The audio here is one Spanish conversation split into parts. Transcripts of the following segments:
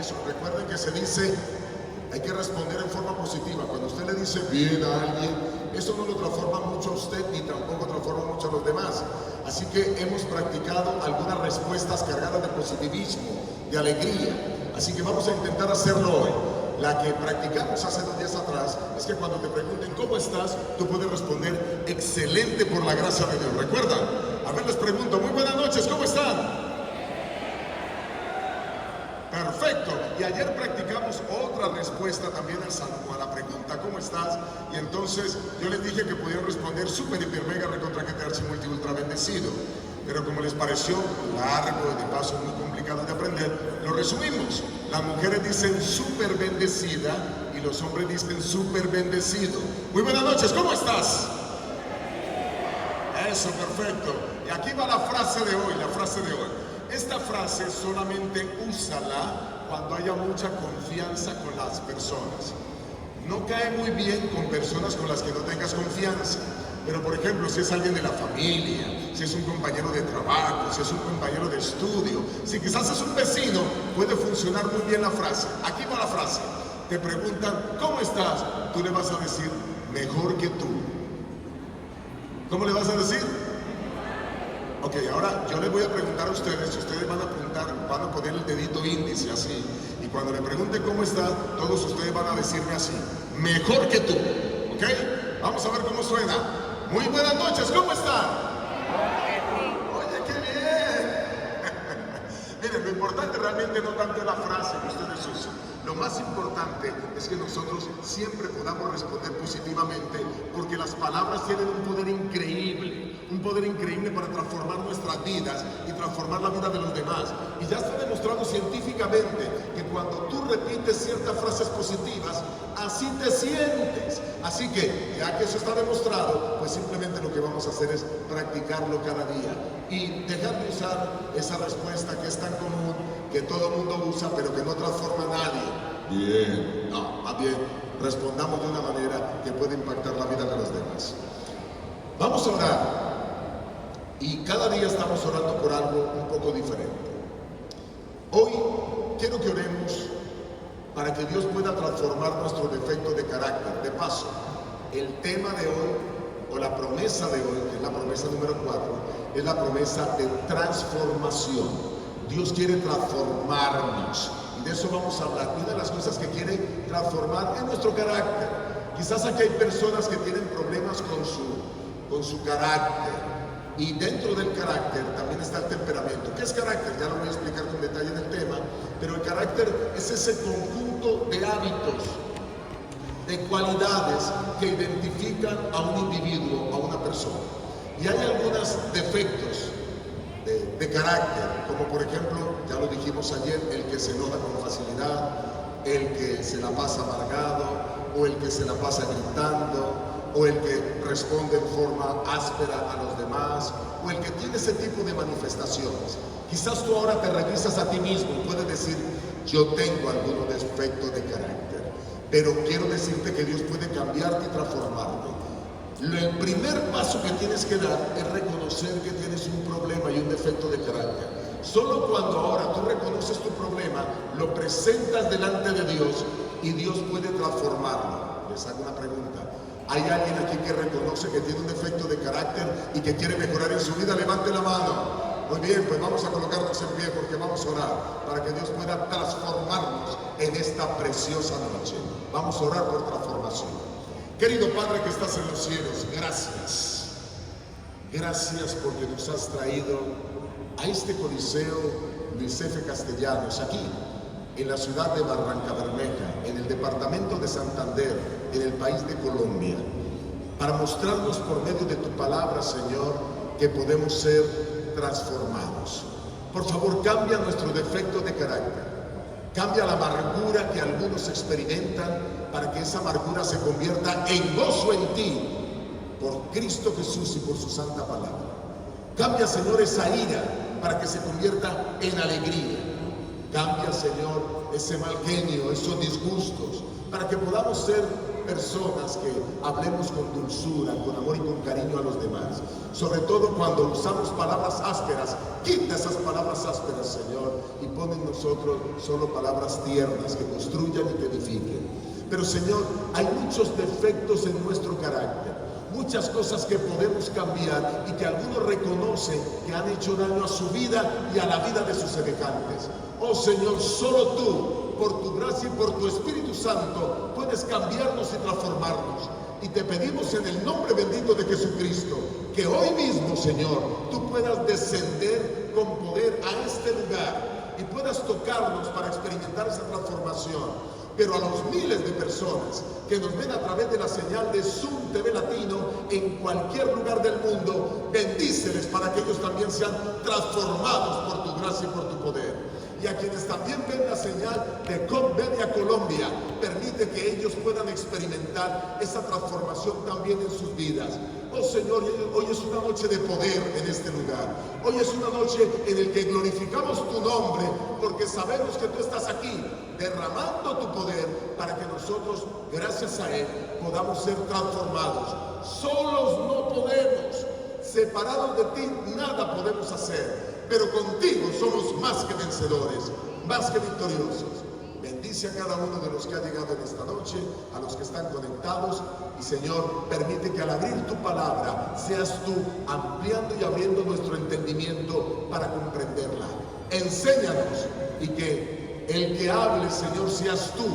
eso. Recuerden que se dice, hay que responder en forma positiva. Cuando usted le dice bien a alguien, eso no lo transforma mucho a usted ni tampoco transforma mucho a los demás. Así que hemos practicado algunas respuestas cargadas de positivismo, de alegría. Así que vamos a intentar hacerlo hoy. La que practicamos hace 2 días atrás es que cuando te pregunten ¿cómo estás?, tú puedes responder excelente por la gracia de Dios. ¿Recuerdan? A ver, les pregunto, muy buenas noches, ¿cómo están? Perfecto. Y ayer practicamos otra respuesta también al saludo, a la pregunta ¿cómo estás? Y entonces yo les dije que podían responder súper, hiper, mega, recontra, que te archi, multi, ultra bendecido. Pero como les pareció largo y de paso muy complicado de aprender, lo resumimos. Las mujeres dicen súper bendecida y los hombres dicen súper bendecido. Muy buenas noches, ¿cómo estás? Eso, perfecto. Y aquí va la frase de hoy, Esta frase solamente úsala cuando haya mucha confianza con las personas. No cae muy bien con personas con las que no tengas confianza. Pero por ejemplo, si es alguien de la familia, si es un compañero de trabajo, si es un compañero de estudio, si quizás es un vecino, puede funcionar muy bien la frase. Aquí va la frase. Te preguntan, ¿cómo estás? Tú le vas a decir, mejor que tú. ¿Cómo le vas a decir? Ok, ahora yo les voy a preguntar a ustedes, si ustedes van a poner el dedito índice así, y cuando le pregunten cómo está, todos ustedes van a decirme así, mejor que tú, ¿ok? Vamos a ver cómo suena. Muy buenas noches, ¿cómo están? Oye, qué bien. Miren, lo importante realmente no tanto es la frase que ustedes usan. Lo más importante es que nosotros siempre podamos responder positivamente, porque las palabras tienen un poder increíble para transformar nuestras vidas y transformar la vida de los demás. Y ya está demostrado científicamente que cuando tú repites ciertas frases positivas, así te sientes. Así que, ya que eso está demostrado, pues simplemente lo que vamos a hacer es practicarlo cada día y dejar de usar esa respuesta que es tan común, que todo el mundo usa, pero que no transforma a nadie. Bien, no, más bien respondamos de una manera que puede impactar la vida de los demás. Vamos a orar, y cada día estamos orando por algo un poco diferente. Hoy quiero que oremos para que Dios pueda transformar nuestro defecto de carácter. De paso, el tema de hoy, o la promesa de hoy, que es la promesa número 4, es la promesa de transformación. Dios quiere transformarnos, y de eso vamos a hablar. Una de las cosas que quiere transformar es nuestro carácter. Quizás aquí hay personas que tienen problemas con su carácter, y dentro del carácter también está el temperamento. ¿Qué es carácter? Ya lo voy a explicar con detalle en el tema, pero el carácter es ese conjunto de hábitos, de cualidades que identifican a un individuo, a una persona. Y hay algunos defectos de carácter, como por ejemplo, ya lo dijimos ayer, el que se enoja con facilidad, el que se la pasa amargado, o el que se la pasa gritando, o el que responde en forma áspera a los demás, o el que tiene ese tipo de manifestaciones. Quizás tú ahora te revisas a ti mismo y puedes decir, yo tengo algunos defectos de carácter, pero quiero decirte que Dios puede cambiarte y transformarte. El primer paso que tienes que dar es reconocer que tienes un problema y un defecto de carácter. Solo cuando ahora tú reconoces tu problema, lo presentas delante de Dios y Dios puede transformarlo. Les hago una pregunta. ¿Hay alguien aquí que reconoce que tiene un defecto de carácter y que quiere mejorar en su vida? Levante la mano. Muy bien, pues vamos a colocarnos en pie porque vamos a orar para que Dios pueda transformarnos en esta preciosa noche. Vamos a orar por transformación. Querido Padre que estás en los cielos, gracias. Gracias porque nos has traído a este Coliseo Luis F. Castellanos, aquí, en la ciudad de Barrancabermeja, en el departamento de Santander, en el país de Colombia, para mostrarnos por medio de tu palabra, Señor, que podemos ser transformados. Por favor, cambia nuestro defecto de carácter. Cambia la amargura que algunos experimentan para que esa amargura se convierta en gozo en ti, por Cristo Jesús y por su santa palabra. Cambia, Señor, esa ira para que se convierta en alegría. Cambia, Señor, ese mal genio, esos disgustos, para que podamos ser personas que hablemos con dulzura, con amor y con cariño a los demás. Sobre todo cuando usamos palabras ásperas, quita esas palabras ásperas, Señor, y pone en nosotros solo palabras tiernas que construyan y que edifiquen. Pero Señor, hay muchos defectos en nuestro carácter, muchas cosas que podemos cambiar y que algunos reconocen que han hecho daño a su vida y a la vida de sus semejantes. Oh Señor, solo tú, por tu gracia y por tu Espíritu Santo, puedes cambiarnos y transformarnos. Y te pedimos en el nombre bendito de Jesucristo, que hoy mismo, Señor, tú puedas descender con poder a este lugar y puedas tocarnos para experimentar esa transformación. Pero a los miles de personas que nos ven a través de la señal de Zoom TV Latino en cualquier lugar del mundo, bendíceles para que ellos también sean transformados por tu gracia y por tu poder. Y a quienes también ven la señal de COP Media Colombia, permite que ellos puedan experimentar esa transformación también en sus vidas. Oh Señor, hoy es una noche de poder en este lugar. Hoy es una noche en la que glorificamos tu nombre, porque sabemos que tú estás aquí derramando tu poder para que nosotros, gracias a él, podamos ser transformados. Solos no podemos, separados de ti nada podemos hacer. Pero contigo somos más que vencedores, más que victoriosos. Bendice a cada uno de los que ha llegado en esta noche, a los que están conectados. Y Señor, permite que al abrir tu palabra seas tú ampliando y abriendo nuestro entendimiento para comprenderla. Enséñanos y que el que hable, Señor, seas tú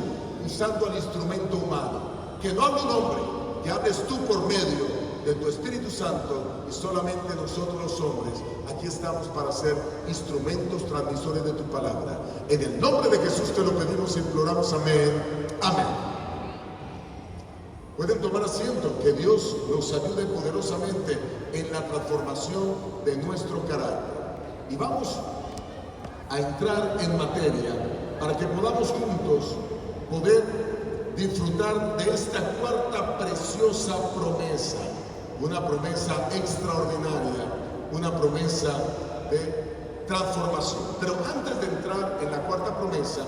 usando el instrumento humano. Que no hable un hombre, que hables tú por medio de tu Espíritu Santo, y solamente nosotros los hombres aquí estamos para ser instrumentos transmisores de tu palabra. En el nombre de Jesús te lo pedimos y imploramos. Amén. Amén. Pueden tomar asiento. Que Dios nos ayude poderosamente en la transformación de nuestro carácter. Y vamos a entrar en materia para que podamos juntos poder disfrutar de esta cuarta preciosa promesa. Una promesa extraordinaria, una promesa de transformación. Pero antes de entrar en la cuarta promesa,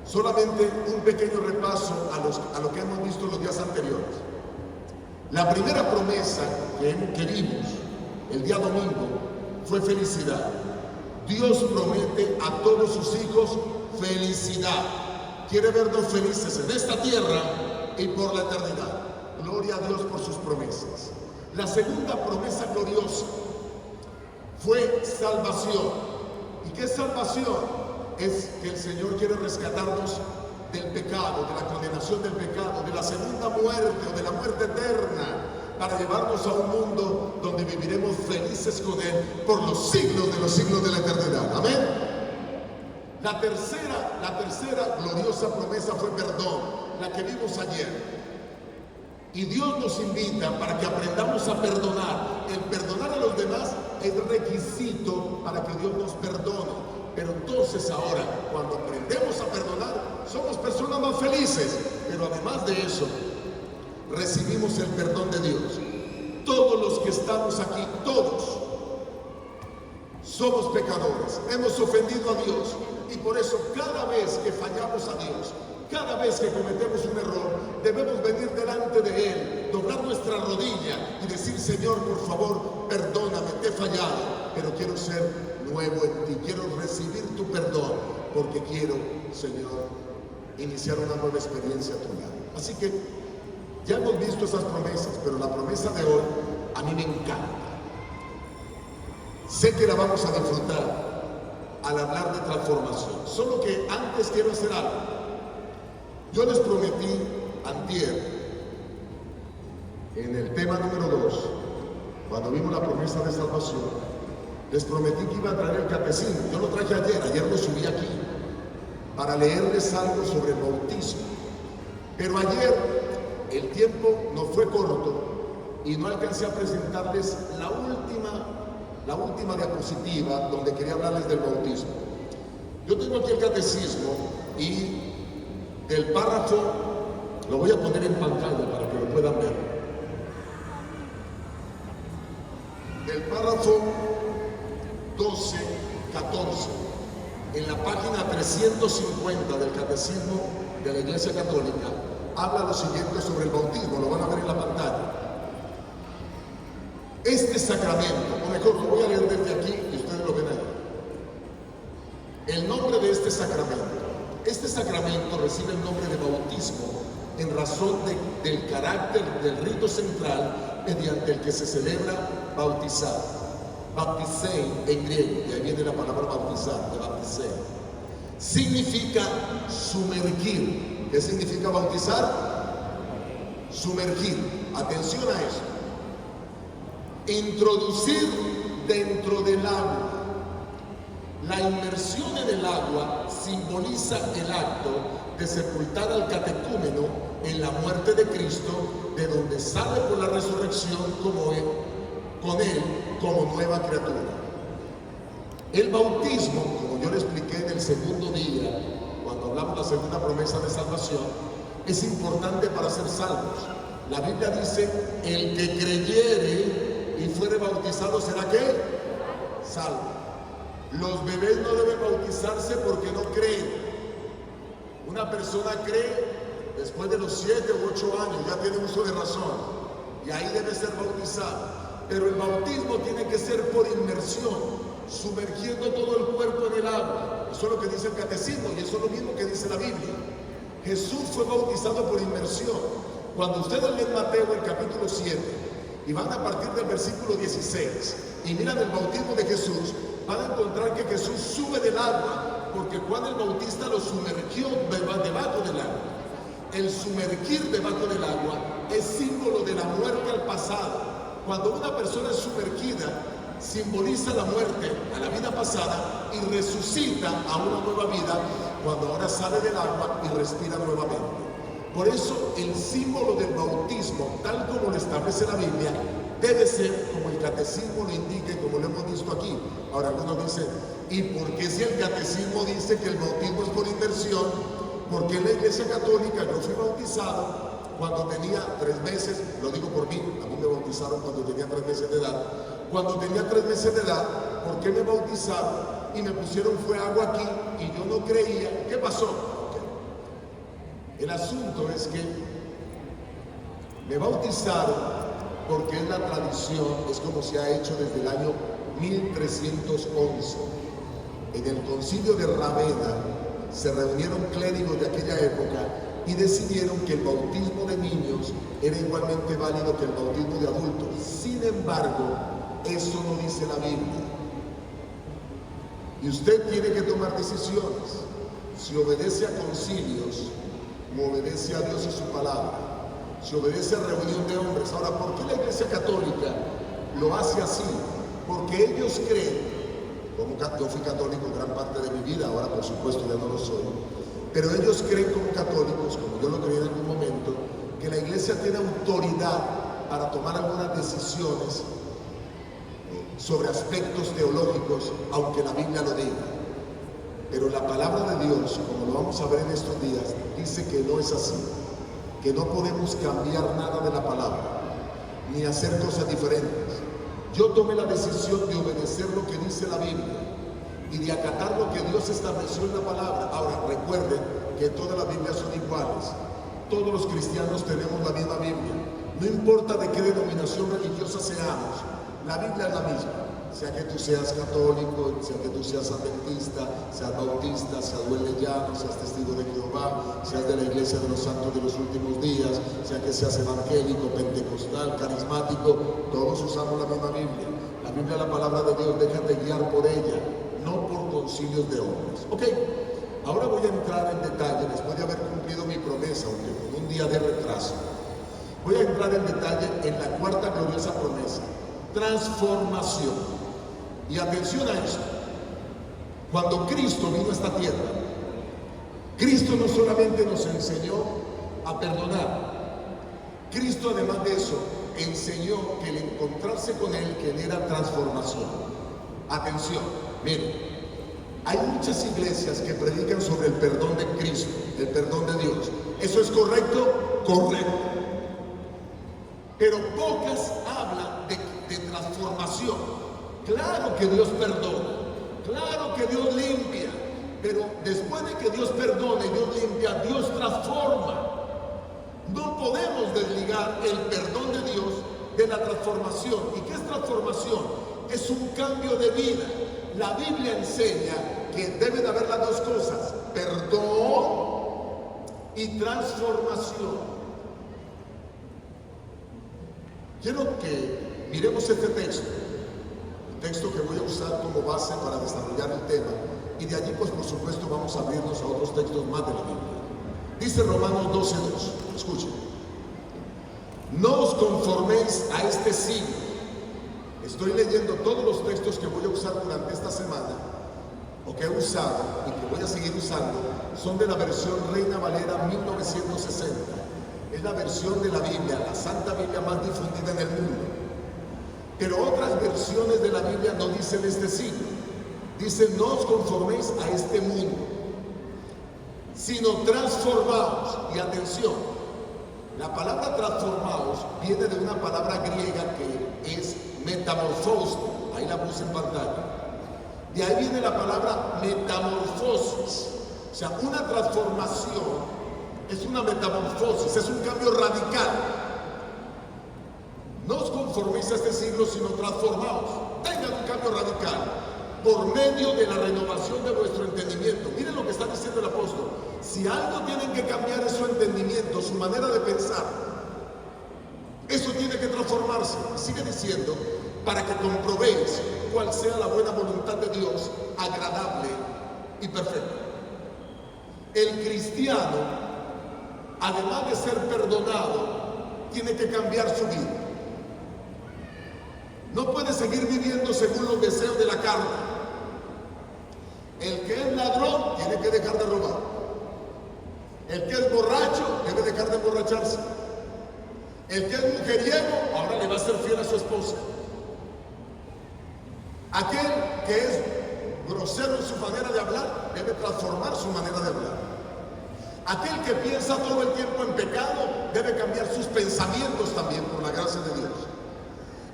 solamente un pequeño repaso a lo que hemos visto los días anteriores. La primera promesa que vimos el día domingo fue felicidad. Dios promete a todos sus hijos felicidad. Quiere vernos felices en esta tierra y por la eternidad. Gloria a Dios por sus promesas. La segunda promesa gloriosa fue salvación. ¿Y qué es salvación? Es que el Señor quiere rescatarnos del pecado, de la condenación del pecado, de la segunda muerte o de la muerte eterna, para llevarnos a un mundo donde viviremos felices con Él por los siglos de la eternidad. Amén. La tercera gloriosa promesa fue perdón, la que vimos ayer. Y Dios nos invita para que aprendamos a perdonar. El perdonar a los demás es requisito para que Dios nos perdone. Pero entonces ahora, cuando aprendemos a perdonar, somos personas más felices. Pero además de eso, recibimos el perdón de Dios. Todos los que estamos aquí, todos, somos pecadores. Hemos ofendido a Dios. Y por eso cada vez que fallamos a Dios, cada vez que cometemos un error, debemos venir delante de Él, doblar nuestra rodilla y decir: Señor, por favor, perdóname, te he fallado, pero quiero ser nuevo en ti, quiero recibir tu perdón, porque quiero, Señor, iniciar una nueva experiencia tuya. Así que ya hemos visto esas promesas, pero la promesa de hoy a mí me encanta. Sé que la vamos a disfrutar al hablar de transformación. Solo que antes quiero hacer algo. Yo les prometí antier, en el tema número 2, cuando vimos la promesa de salvación, les prometí que iba a traer el catecismo. Yo lo traje ayer lo subí aquí, para leerles algo sobre el bautismo. Pero ayer el tiempo nos fue corto y no alcancé a presentarles la última diapositiva donde quería hablarles del bautismo. Yo tengo aquí el catecismo y el párrafo lo voy a poner en pantalla para que lo puedan ver. Del párrafo 12, 14, en la página 350 del Catecismo de la Iglesia Católica, habla lo siguiente sobre el bautismo. Lo van a ver en la pantalla. Este sacramento, o mejor, lo voy a leer desde aquí y ustedes lo ven ahí. El nombre de este sacramento. Este sacramento recibe el nombre de bautismo en razón del carácter del rito central mediante el que se celebra bautizar. Baptisei en griego, de ahí viene la palabra bautizar, de baptisei. Significa sumergir. ¿Qué significa bautizar? Sumergir. Atención a eso. Introducir dentro del agua. La inmersión en el agua simboliza el acto de sepultar al catecúmeno en la muerte de Cristo, de donde sale por la resurrección con él como nueva criatura. El bautismo, como yo le expliqué en el segundo día, cuando hablamos de la segunda promesa de salvación, es importante para ser salvos. La Biblia dice, el que creyere y fuere bautizado será ¿qué? Salvo. Los bebés no deben bautizarse porque no creen. Una persona cree después de los 7 u 8 años, ya tiene uso de razón, y ahí debe ser bautizado. Pero el bautismo tiene que ser por inmersión, sumergiendo todo el cuerpo en el agua. Eso es lo que dice el catecismo y eso es lo mismo que dice la Biblia. Jesús fue bautizado por inmersión. Cuando ustedes leen Mateo el capítulo 7 y van a partir del versículo 16 y miran el bautismo de Jesús, van a encontrar que Jesús sube del agua porque Juan el Bautista lo sumergió debajo del agua. El sumergir debajo del agua es símbolo de la muerte al pasado. Cuando una persona es sumergida, simboliza la muerte a la vida pasada y resucita a una nueva vida cuando ahora sale del agua y respira nuevamente. Por eso el símbolo del bautismo, tal como lo establece la Biblia, debe ser como el catecismo lo indica y como lo hemos visto aquí. Ahora algunos dicen, ¿y por qué si el catecismo dice que el bautismo es por inmersión? Porque en la Iglesia Católica yo fui bautizado cuando tenía 3 meses, lo digo por mí, a mí me bautizaron cuando tenía 3 meses de edad. Cuando tenía 3 meses de edad, ¿por qué me bautizaron? Y me pusieron fue agua aquí y yo no creía. ¿Qué pasó? El asunto es que me bautizaron porque es la tradición, es como se ha hecho desde el año 1311. En el concilio de Ravenna se reunieron clérigos de aquella época y decidieron que el bautismo de niños era igualmente válido que el bautismo de adultos. Sin embargo, eso no dice la Biblia. Y usted tiene que tomar decisiones. Si obedece a concilios, o obedece a Dios y su palabra, si obedece a reunión de hombres. Ahora, ¿por qué la Iglesia Católica lo hace así? Porque ellos creen, como yo fui católico gran parte de mi vida, ahora por supuesto ya no lo soy, pero ellos creen como católicos, como yo lo creí en algún momento, que la Iglesia tiene autoridad para tomar algunas decisiones sobre aspectos teológicos, aunque la Biblia lo diga. Pero la palabra de Dios, como lo vamos a ver en estos días, dice que no es así, que no podemos cambiar nada de la palabra, ni hacer cosas diferentes. Yo tomé la decisión de obedecer lo que dice la Biblia y de acatar lo que Dios estableció en la palabra. Ahora, recuerden que todas las Biblias son iguales. Todos los cristianos tenemos la misma Biblia. No importa de qué denominación religiosa seamos, la Biblia es la misma. Sea que tú seas católico, sea que tú seas adventista, seas bautista, seas hueleyano, seas testigo de Jehová, seas de la Iglesia de los Santos de los Últimos Días, sea que seas evangélico, pentecostal, carismático, todos usamos la misma Biblia. La Biblia es la palabra de Dios, déjate guiar por ella, no por concilios de hombres. Ok, ahora voy a entrar en detalle, después de haber cumplido mi promesa, aunque con un día de retraso. Voy a entrar en detalle en la cuarta gloriosa promesa, transformación. Y atención a esto, cuando Cristo vino a esta tierra, Cristo no solamente nos enseñó a perdonar, Cristo además de eso enseñó que el encontrarse con Él genera transformación. Atención, miren, hay muchas iglesias que predican sobre el perdón de Cristo, el perdón de Dios. ¿Eso es correcto? Correcto. Pero pocas hablan de transformación. Claro que Dios perdona, claro que Dios limpia, pero después de que Dios perdona y Dios limpia, Dios transforma. No podemos desligar el perdón de Dios de la transformación. ¿Y qué es transformación? Es un cambio de vida. La Biblia enseña que deben haber las dos cosas: perdón y transformación. Quiero que miremos este texto, el texto que voy a usar como base para desarrollar el tema, y de allí pues por supuesto vamos a abrirnos a otros textos más de la Biblia. Dice Romanos 12:2, escuchen: no os conforméis a este siglo. Estoy leyendo todos los textos que voy a usar durante esta semana, o que he usado y que voy a seguir usando, son de la versión Reina Valera 1960. Es la versión de la Biblia, la Santa Biblia más difundida en el mundo. Pero otras versiones de la Biblia no dicen este siglo. Dicen: no os conforméis a este mundo, sino transformaos. Y atención, la palabra transformaos viene de una palabra griega que es metamorfosis. Ahí la puse en pantalla. De ahí viene la palabra metamorfosis. O sea, una transformación es una metamorfosis, es un cambio radical. No os conforméis a este siglo, sino transformaos. Tengan un cambio radical por medio de la renovación de vuestro entendimiento. Miren lo que está diciendo el apóstol: si algo tienen que cambiar es su entendimiento, su manera de pensar. Eso tiene que transformarse. Sigue diciendo: para que comprobéis cuál sea la buena voluntad de Dios, agradable y perfecta. El cristiano, además de ser perdonado, tiene que cambiar su vida. No puede seguir viviendo según los deseos de la carne. El que es ladrón tiene que dejar de robar. El que es borracho debe dejar de emborracharse. El que es mujeriego ahora le va a ser fiel a su esposa. Aquel que es grosero en su manera de hablar debe transformar su manera de hablar. Aquel que piensa todo el tiempo en pecado debe cambiar sus pensamientos también, por la gracia de Dios.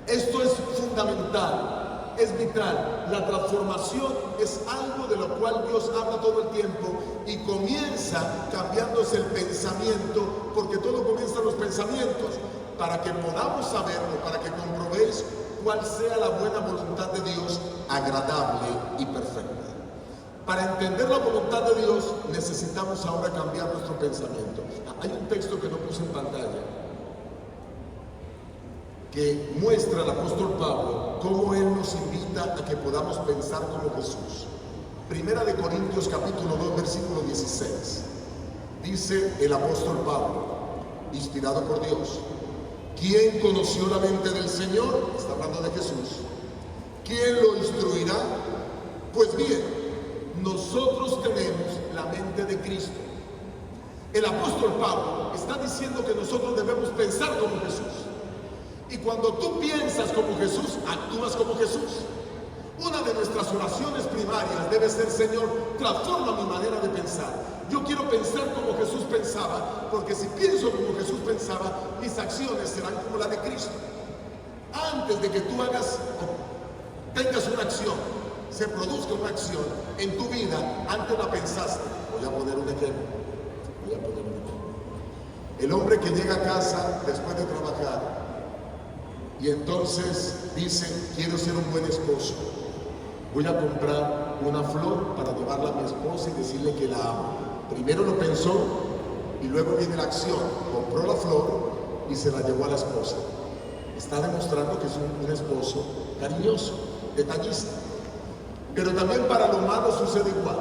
Esto es fundamental, es vital. La transformación es algo de lo cual Dios habla todo el tiempo, y comienza cambiándose el pensamiento, porque todo comienza en los pensamientos, para que podamos saberlo, para que comprobéis cuál sea la buena voluntad de Dios, agradable y perfecta. Para entender la voluntad de Dios necesitamos ahora cambiar nuestro pensamiento. Hay un texto que no puse en pantalla que muestra al apóstol Pablo cómo él nos invita a que podamos pensar como Jesús. Primera de Corintios capítulo 2 versículo 16. Dice el apóstol Pablo, inspirado por Dios: ¿quién conoció la mente del Señor? Está hablando de Jesús. ¿Quién lo instruirá? Pues bien, nosotros tenemos la mente de Cristo. El apóstol Pablo está diciendo que nosotros debemos pensar como Jesús. Y cuando tú piensas como Jesús, actúas como Jesús. Una de nuestras oraciones primarias debe ser: Señor, transforma mi manera de pensar. Yo quiero pensar como Jesús pensaba, porque si pienso como Jesús pensaba, mis acciones serán como la de Cristo. Antes de que tú tengas una acción, se produzca una acción en tu vida, antes la pensaste. Voy a poner un ejemplo. El hombre que llega a casa después de trabajar y entonces dice: quiero ser un buen esposo, voy a comprar una flor para llevarla a mi esposa y decirle que la amo. Primero lo pensó y luego viene la acción. Compró la flor y se la llevó a la esposa. Está demostrando que es un esposo cariñoso, detallista. Pero también para lo malo sucede igual.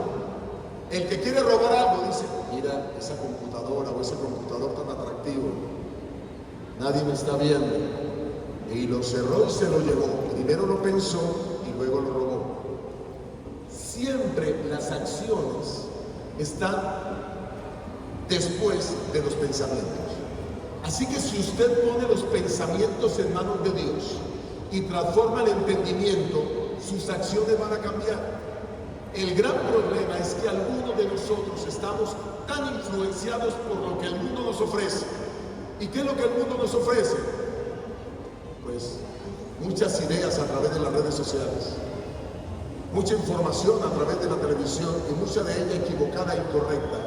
El que quiere robar algo dice: mira esa computadora o ese computador tan atractivo, nadie me está viendo. Y lo cerró y se lo llevó. Primero lo pensó y luego lo robó. Siempre las acciones están después de los pensamientos. Así que si usted pone los pensamientos en manos de Dios y transforma el entendimiento, sus acciones van a cambiar. El gran problema es que algunos de nosotros estamos tan influenciados por lo que el mundo nos ofrece. ¿Y qué es lo que el mundo nos ofrece? Pues muchas ideas a través de las redes sociales, mucha información a través de la televisión, y mucha de ella equivocada e incorrecta,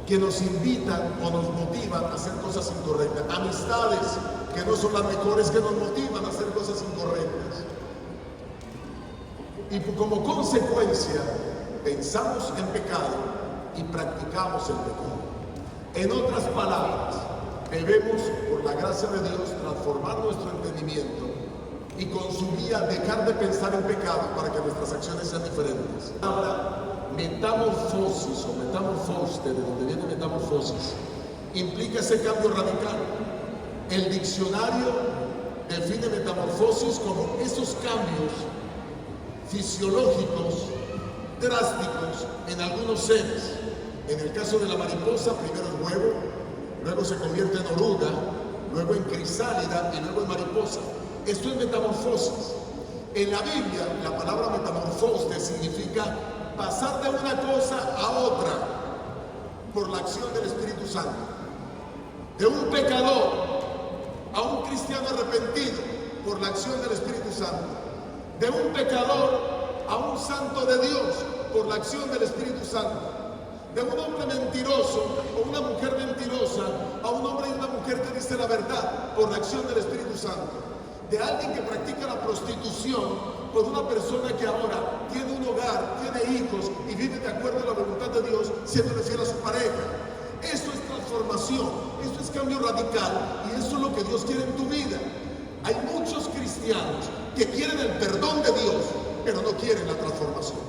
que nos invitan o nos motivan a hacer cosas incorrectas. Amistades que no son las mejores, que nos motivan a hacer cosas incorrectas. Y como consecuencia, pensamos en pecado y practicamos el pecado. En otras palabras, debemos, por la gracia de Dios, transformar nuestro entendimiento y con su guía dejar de pensar en pecado para que nuestras acciones sean diferentes. Ahora, metamorfosis o metamorfosis, de donde viene metamorfosis, implica ese cambio radical. El diccionario define metamorfosis como esos cambios fisiológicos drásticos en algunos seres. En el caso de la mariposa, primero el huevo, luego se convierte en oruga, luego en crisálida y luego en mariposa. Esto es metamorfosis. En la Biblia, la palabra metamorfosis significa pasar de una cosa a otra por la acción del Espíritu Santo. De un pecador a un cristiano arrepentido por la acción del Espíritu Santo. De un pecador a un santo de Dios por la acción del Espíritu Santo. De un hombre mentiroso o una mujer mentirosa a un hombre y una mujer que dice la verdad por la acción del Espíritu Santo. De alguien que practica la prostitución por una persona que ahora tiene un hogar, tiene hijos y vive de acuerdo a la voluntad de Dios, siéndole fiel a su pareja. Eso es transformación, eso es cambio radical y eso es lo que Dios quiere en tu vida. Hay muchos cristianos que quieren el perdón de Dios, pero no quieren la transformación.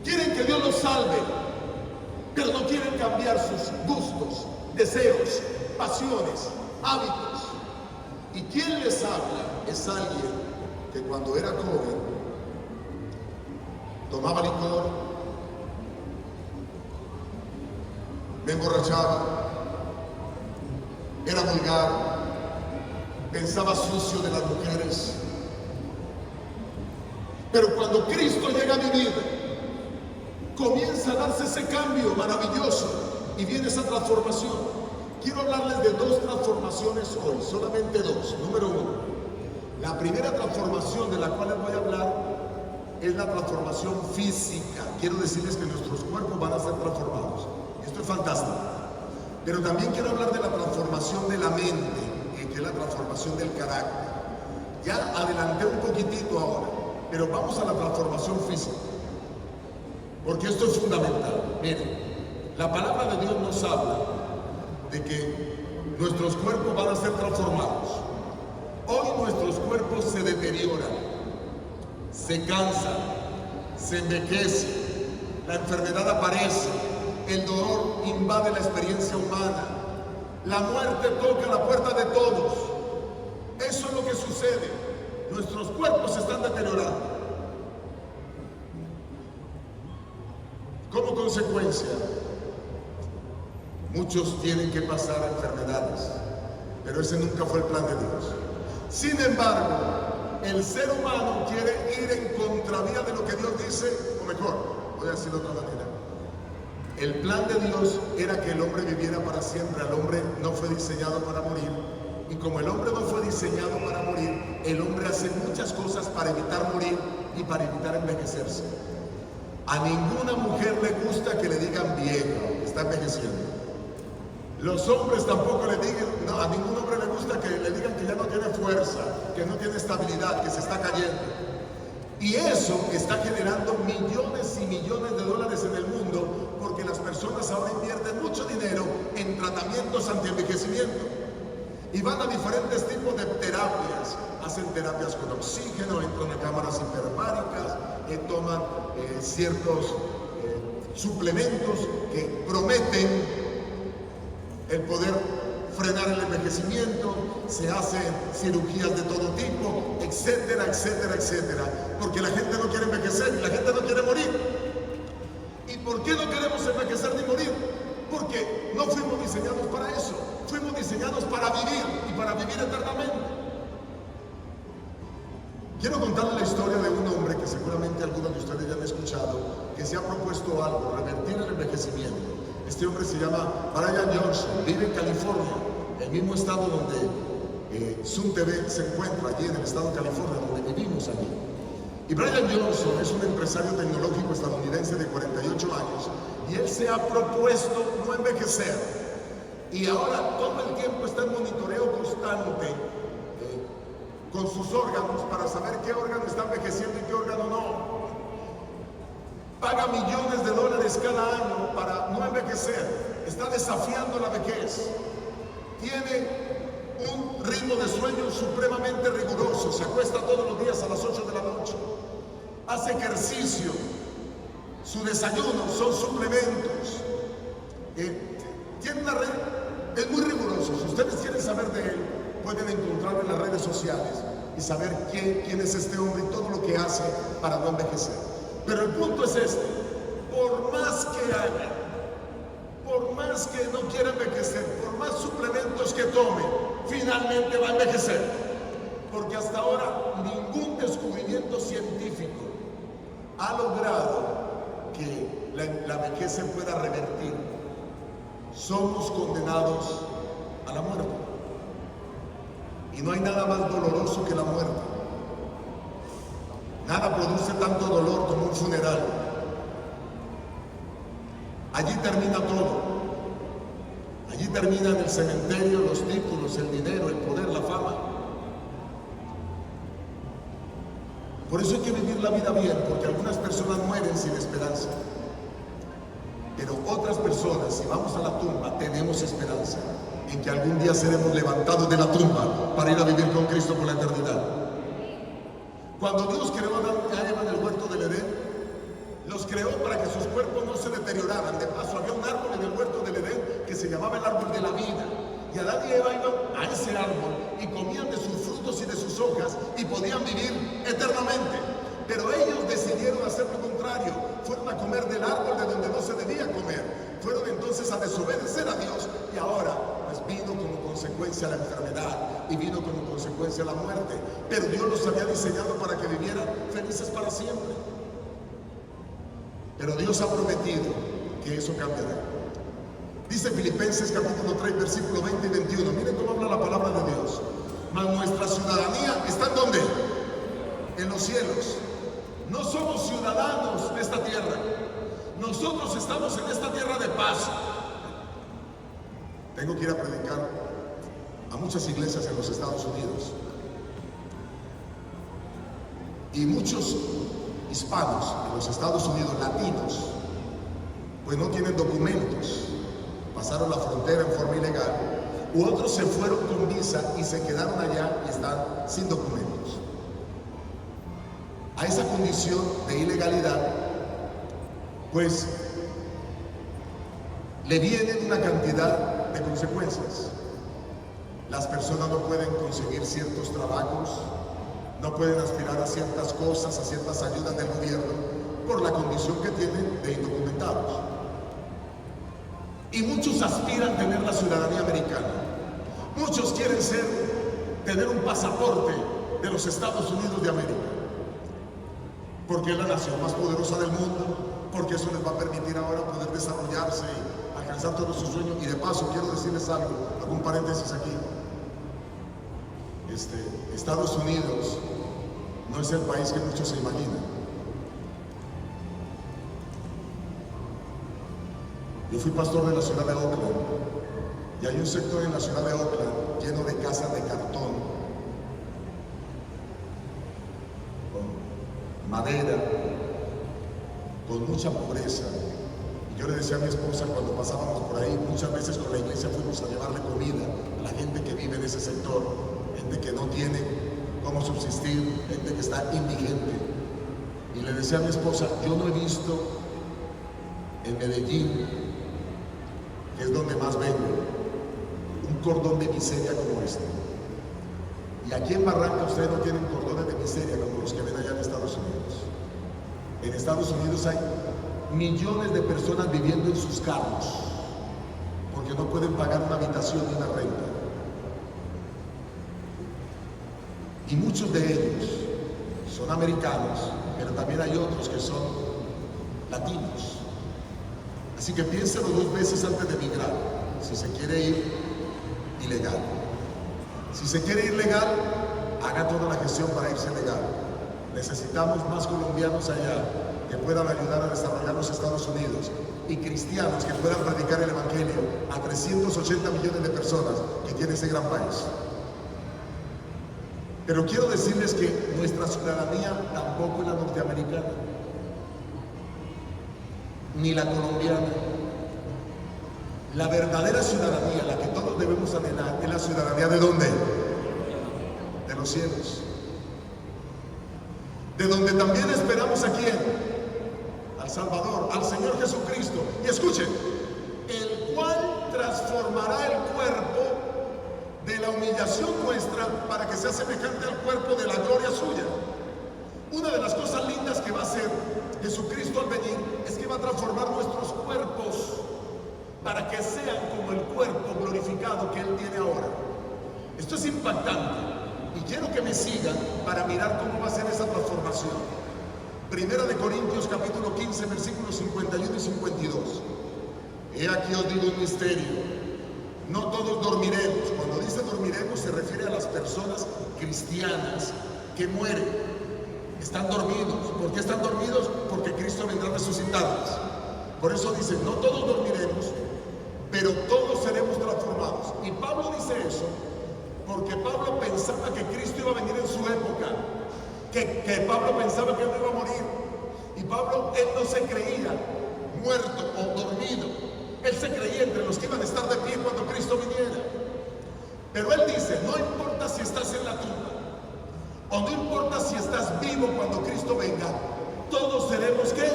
Quieren que Dios los salve, pero no quieren cambiar sus gustos, deseos, pasiones, hábitos. ¿Y quién les habla? Es alguien que cuando era joven tomaba licor, me emborrachaba, era vulgar, pensaba sucio de las mujeres. Pero cuando Cristo llega a mi vida, comienza a darse ese cambio maravilloso y viene esa transformación. Quiero hablarles de dos transformaciones hoy, solamente dos. Número uno, la primera transformación de la cual les voy a hablar es la transformación física. Quiero decirles que nuestros cuerpos van a ser transformados. Esto es fantástico. Pero también quiero hablar de la transformación de la mente, que es la transformación del carácter. Ya adelanté un poquitito ahora, pero vamos a la transformación física, porque esto es fundamental. Miren, la palabra de Dios nos habla de que nuestros cuerpos van a ser transformados. Hoy nuestros cuerpos se deterioran, se cansan, se envejecen, la enfermedad aparece, el dolor invade la experiencia humana, la muerte toca la puerta de todos. Eso es lo que sucede. Nuestros cuerpos se están deteriorando. Como consecuencia, muchos tienen que pasar enfermedades, pero ese nunca fue el plan de Dios. Sin embargo, el ser humano quiere ir en contravía de lo que Dios dice, o mejor, voy a decirlo de otra manera. El plan de Dios era que el hombre viviera para siempre. El hombre no fue diseñado para morir. Y como el hombre no fue diseñado para morir, el hombre hace muchas cosas para evitar morir y para evitar envejecerse. A ninguna mujer le gusta que le digan vieja, que está envejeciendo. Los hombres tampoco le digan, no, a ningún hombre le gusta que le digan que ya no tiene fuerza, que no tiene estabilidad, que se está cayendo. Y eso está generando millones y millones de dólares en el mundo, porque las personas ahora invierten mucho dinero en tratamientos anti-envejecimiento. Y van a diferentes tipos de terapias. Hacen terapias con oxígeno, entran a cámaras hiperbáricas, toman ciertos suplementos que prometen el poder frenar el envejecimiento, se hacen cirugías de todo tipo, etcétera, etcétera, etcétera, porque la gente no quiere envejecer y la gente no quiere morir. ¿Y por qué no queremos envejecer ni morir? Porque no fuimos diseñados para eso, fuimos diseñados para vivir y para vivir eternamente. Quiero contarles la historia de un hombre que seguramente algunos de ustedes ya han escuchado, que se ha propuesto algo, revertir el envejecimiento. Este hombre se llama Brian Johnson, vive en California, el mismo estado donde Zoom TV se encuentra, allí en el estado de California, donde vivimos allí. Y Brian Johnson es un empresario tecnológico estadounidense de 48 años y él se ha propuesto no envejecer. Y ahora todo el tiempo está en monitoreo constante con sus órganos para saber qué órgano está envejeciendo y qué órgano no. paga millones de dólares cada año para no envejecer, está desafiando la vejez, tiene un ritmo de sueño supremamente riguroso, se acuesta todos los días a las 8 de la noche, hace ejercicio, su desayuno son suplementos, tiene una red, es muy riguroso. Si ustedes quieren saber de él, pueden encontrarlo en las redes sociales y saber quién es este hombre y todo lo que hace para no envejecer. Pero el punto es este: por más que haga, por más que no quiera envejecer, por más suplementos que tome, finalmente va a envejecer. Porque hasta ahora ningún descubrimiento científico ha logrado que la vejez se pueda revertir. Somos condenados a la muerte. Y no hay nada más doloroso que la muerte. Nada produce tanto dolor como un funeral. Allí termina todo. Allí terminan el cementerio, los títulos, el dinero, el poder, la fama. Por eso hay que vivir la vida bien, porque algunas personas mueren sin esperanza. Pero otras personas, si vamos a la tumba, tenemos esperanza en que algún día seremos levantados de la tumba para ir a vivir con Cristo por la eternidad. Cuando Dios creó a Adán y a Eva en el huerto del Edén, los creó para que sus cuerpos no se deterioraran. De paso, había un árbol en el huerto del Edén que se llamaba el árbol de la vida. Y Adán y Eva iban a ese árbol y comían de sus frutos y de sus hojas y podían vivir eternamente. Pero ellos decidieron hacer lo contrario. Fueron a comer del árbol de donde no se debía comer. Fueron entonces a desobedecer a Dios y ahora pues vino como consecuencia la enfermedad y vino como consecuencia la muerte. Pero Dios los había diseñado para que vivieran felices para siempre. Pero Dios ha prometido que eso cambiará. Dice Filipenses capítulo 3, versículo 20 y 21. Miren cómo habla la palabra de Dios. Mas nuestra ciudadanía está ¿en dónde? En los cielos. No somos ciudadanos de esta tierra. Nosotros estamos en esta tierra de paz. Tengo que ir a predicar a muchas iglesias en los Estados Unidos. Y muchos hispanos en los Estados Unidos, latinos, pues no tienen documentos. Pasaron la frontera en forma ilegal. U otros se fueron con visa y se quedaron allá y están sin documentos. A esa condición de ilegalidad, pues le vienen una cantidad de consecuencias. Las personas no pueden conseguir ciertos trabajos, no pueden aspirar a ciertas cosas, a ciertas ayudas del gobierno, por la condición que tienen de indocumentados. Y muchos aspiran a tener la ciudadanía americana. Muchos quieren tener un pasaporte de los Estados Unidos de América. Porque es la nación más poderosa del mundo, porque eso les va a permitir ahora poder desarrollarse y alcanzar todos sus sueños. Y de paso, quiero decirles algo, hago un paréntesis aquí. Estados Unidos no es el país que muchos se imaginan. Yo fui pastor de la ciudad de Oakland y hay un sector en la ciudad de Oakland lleno de casas de cartón, con madera, con mucha pobreza. Y yo le decía a mi esposa cuando pasábamos por ahí, muchas veces con la iglesia fuimos a llevarle comida a la gente que vive en ese sector, gente que no tiene cómo subsistir, gente que está indigente. Y le decía a mi esposa, yo no he visto en Medellín, que es donde más vengo, un cordón de miseria como este. Y aquí en Barranca ustedes no tienen cordones de miseria como los que ven allá en Estados Unidos. En Estados Unidos hay millones de personas viviendo en sus carros porque no pueden pagar una habitación ni una renta. Y muchos de ellos son americanos, pero también hay otros que son latinos. Así que piénselo 2 veces antes de emigrar, si se quiere ir ilegal. Si se quiere ir legal, haga toda la gestión para irse legal. Necesitamos más colombianos allá que puedan ayudar a desarrollar los Estados Unidos y cristianos que puedan predicar el evangelio a 380 millones de personas que tiene ese gran país. Pero quiero decirles que nuestra ciudadanía tampoco es la norteamericana. ni la colombiana. La verdadera ciudadanía, la que todos debemos anhelar, es la ciudadanía ¿de dónde? De los cielos. De donde también esperamos ¿a quién? Al Salvador, al Señor Jesucristo. Y escuchen, el cual transformará el cuerpo de la humillación nuestra para que sea semejante al cuerpo de la gloria suya. Una de las cosas lindas que va a hacer Jesucristo al venir es que va a transformar nuestros cuerpos para que sean como el cuerpo glorificado que Él tiene ahora. Esto es impactante y quiero que me sigan para mirar cómo va a ser esa transformación. Primera de Corintios capítulo 15 versículos 51 y 52. He aquí os digo un misterio. No todos dormiremos. Cuando dice dormiremos se refiere a las personas cristianas que mueren. Están dormidos. ¿Por qué están dormidos? Porque Cristo vendrá resucitados. Por eso dice, no todos dormiremos, pero todos seremos transformados. Y Pablo dice eso porque Pablo pensaba que Cristo iba a venir en su época, que Pablo pensaba que él no iba a morir. Y Pablo, él no se creía muerto o dormido. Él se creía entre los que iban a estar de pie cuando Cristo viniera. Pero él dice, no importa si estás en la tumba, o no importa si estás vivo cuando Cristo venga, todos seremos ¿qué?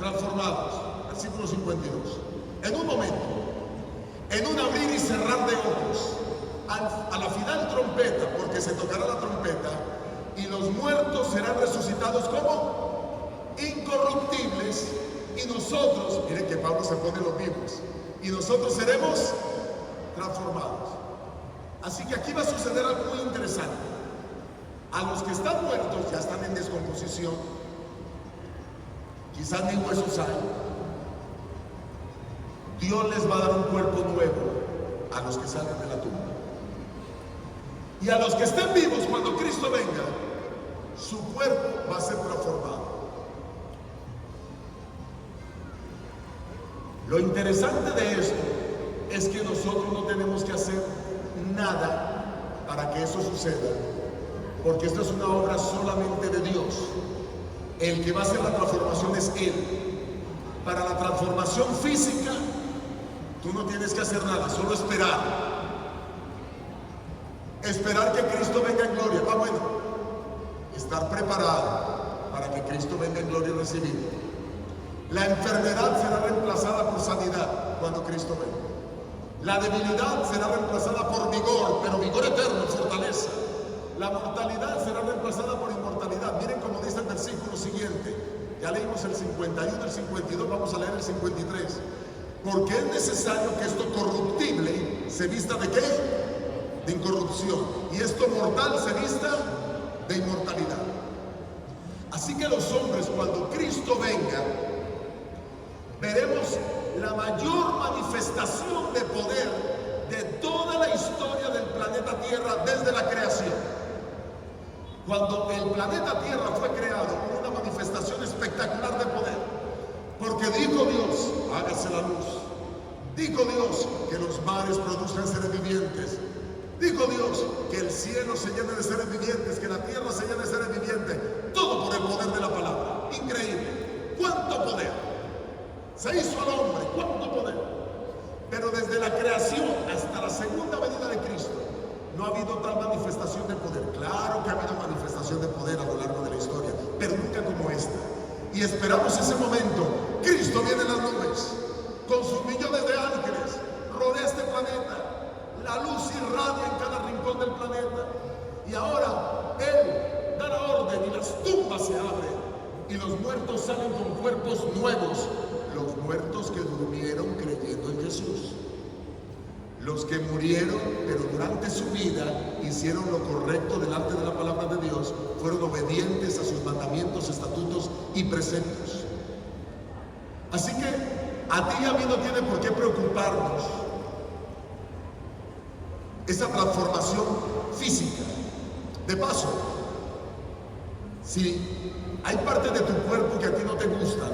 Transformados. Versículo 52. En un momento, en un abrir y cerrar de ojos, a la final trompeta, porque se tocará la trompeta, y los muertos serán resucitados como incorruptibles, y nosotros, miren que Pablo se pone los vivos, y nosotros seremos transformados. Así que aquí va a suceder algo muy interesante. A los que están muertos ya están en descomposición, quizás ni huesos hay. Dios les va a dar un cuerpo nuevo a los que salgan de la tumba. Y a los que estén vivos cuando Cristo venga, su cuerpo va a ser transformado. Lo interesante de esto es que nosotros no tenemos que hacer nada para que eso suceda, porque esto es una obra solamente de Dios. El que va a hacer la transformación es Él. Para la transformación física, tú no tienes que hacer nada, solo esperar. Esperar que Cristo venga en gloria. Ah, bueno, estar preparado para que Cristo venga en gloria y recibirlo. La enfermedad será reemplazada por sanidad cuando Cristo venga. La debilidad será reemplazada por vigor, pero vigor eterno, fortaleza. La mortalidad será reemplazada por inmortalidad. Miren cómo dice el versículo siguiente. Ya leímos el 51, el 52, vamos a leer el 53. Porque es necesario que esto corruptible se vista ¿de qué? De incorrupción. Y esto mortal se vista de inmortalidad. Así que los hombres, cuando Cristo venga, veremos la mayor manifestación de poder de toda la historia del planeta Tierra desde la creación. Cuando el planeta Tierra fue creado, hubo una manifestación espectacular de poder, porque dijo Dios, hágase la luz. Dijo Dios que los mares produzcan seres vivientes. Dijo Dios que el cielo se llene de seres vivientes, que la tierra se llene de seres vivientes. Todo por el poder de la palabra. Increíble. ¿Cuánto poder? Se hizo al hombre. ¿Cuánto poder? Pero desde la creación hasta la segunda venida de Cristo, no ha habido tal manifestación de poder. Claro que ha habido manifestación de poder a lo largo de la historia, pero nunca como esta. Y esperamos ese momento. Cristo viene en las nubes, con sus millones de ángeles, rodea este planeta. La luz irradia en cada rincón del planeta. Y ahora Él da la orden y las tumbas se abren. Y los muertos salen con cuerpos nuevos. Los muertos que durmieron creyendo en Jesús. Los que murieron, pero durante su vida hicieron lo correcto delante de la palabra de Dios, fueron obedientes a sus mandamientos, estatutos y preceptos. Así que a ti y a mí no tiene por qué preocuparnos esa transformación física. De paso, si hay partes de tu cuerpo que a ti no te gustan,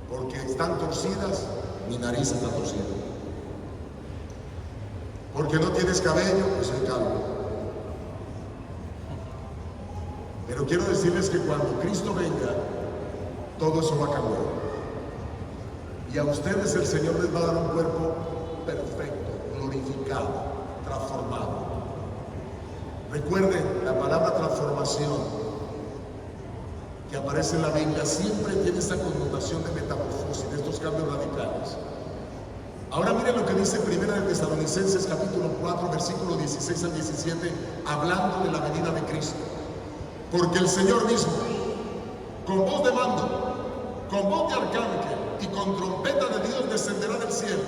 porque están torcidas, mi nariz está torcida. Porque no tienes cabello, pues soy calvo. Pero quiero decirles que cuando Cristo venga, todo eso va a cambiar. Y a ustedes el Señor les va a dar un cuerpo perfecto, glorificado, transformado. Recuerden, la palabra transformación que aparece en la Biblia siempre tiene esa connotación de metamorfosis, de estos cambios radicales. Ahora miren lo que dice 1 de Tesalonicenses capítulo 4, versículo 16 al 17, hablando de la venida de Cristo. Porque el Señor mismo, con voz de mando, con voz de arcángel y con trompeta de Dios descenderá del cielo.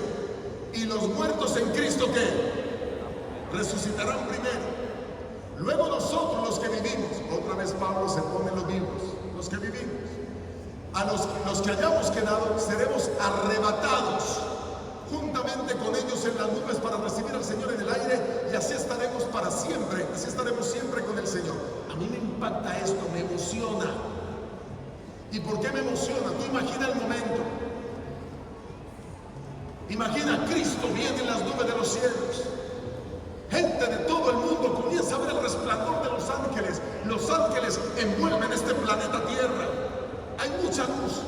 Y los muertos en Cristo, ¿qué? Resucitarán primero. Luego nosotros los que vivimos, otra vez Pablo se pone los vivos, los que vivimos, a los que hayamos quedado, seremos arrebatados juntamente con ellos en las nubes para recibir al Señor en el aire, y así estaremos para siempre, así estaremos siempre con el Señor. A mí me impacta esto, me emociona. ¿Y por qué me emociona? Tú imagina el momento. Imagina, Cristo viene en las nubes de los cielos. Gente de todo el mundo comienza a ver el resplandor de los ángeles. Los ángeles envuelven este planeta Tierra. Hay mucha luz.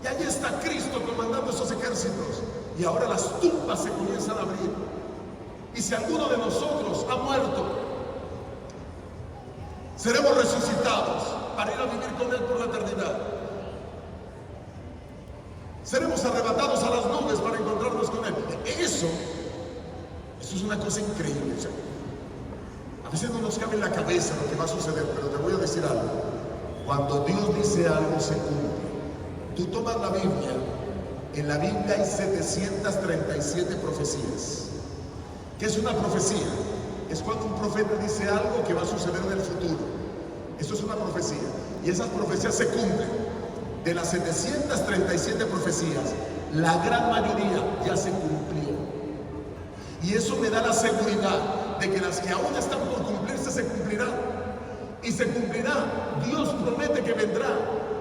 Y ahí está Cristo comandando esos ejércitos. Y ahora las tumbas se comienzan a abrir. Y si alguno de nosotros ha muerto, seremos resucitados para ir a vivir con Él por la eternidad. Seremos arrebatados a las nubes para encontrarnos con Él. Eso es una cosa increíble. A veces no nos cabe en la cabeza lo que va a suceder, pero te voy a decir algo. Cuando Dios dice algo, se cumple. Tú tomas la Biblia. En la Biblia hay 737 profecías. ¿Qué es una profecía? Es cuando un profeta dice algo que va a suceder en el futuro. Eso es una profecía. Y esas profecías se cumplen. De las 737 profecías, la gran mayoría ya se cumplió. Y eso me da la seguridad de que las que aún están por cumplirse se cumplirán. Y se cumplirá. Dios promete que vendrá.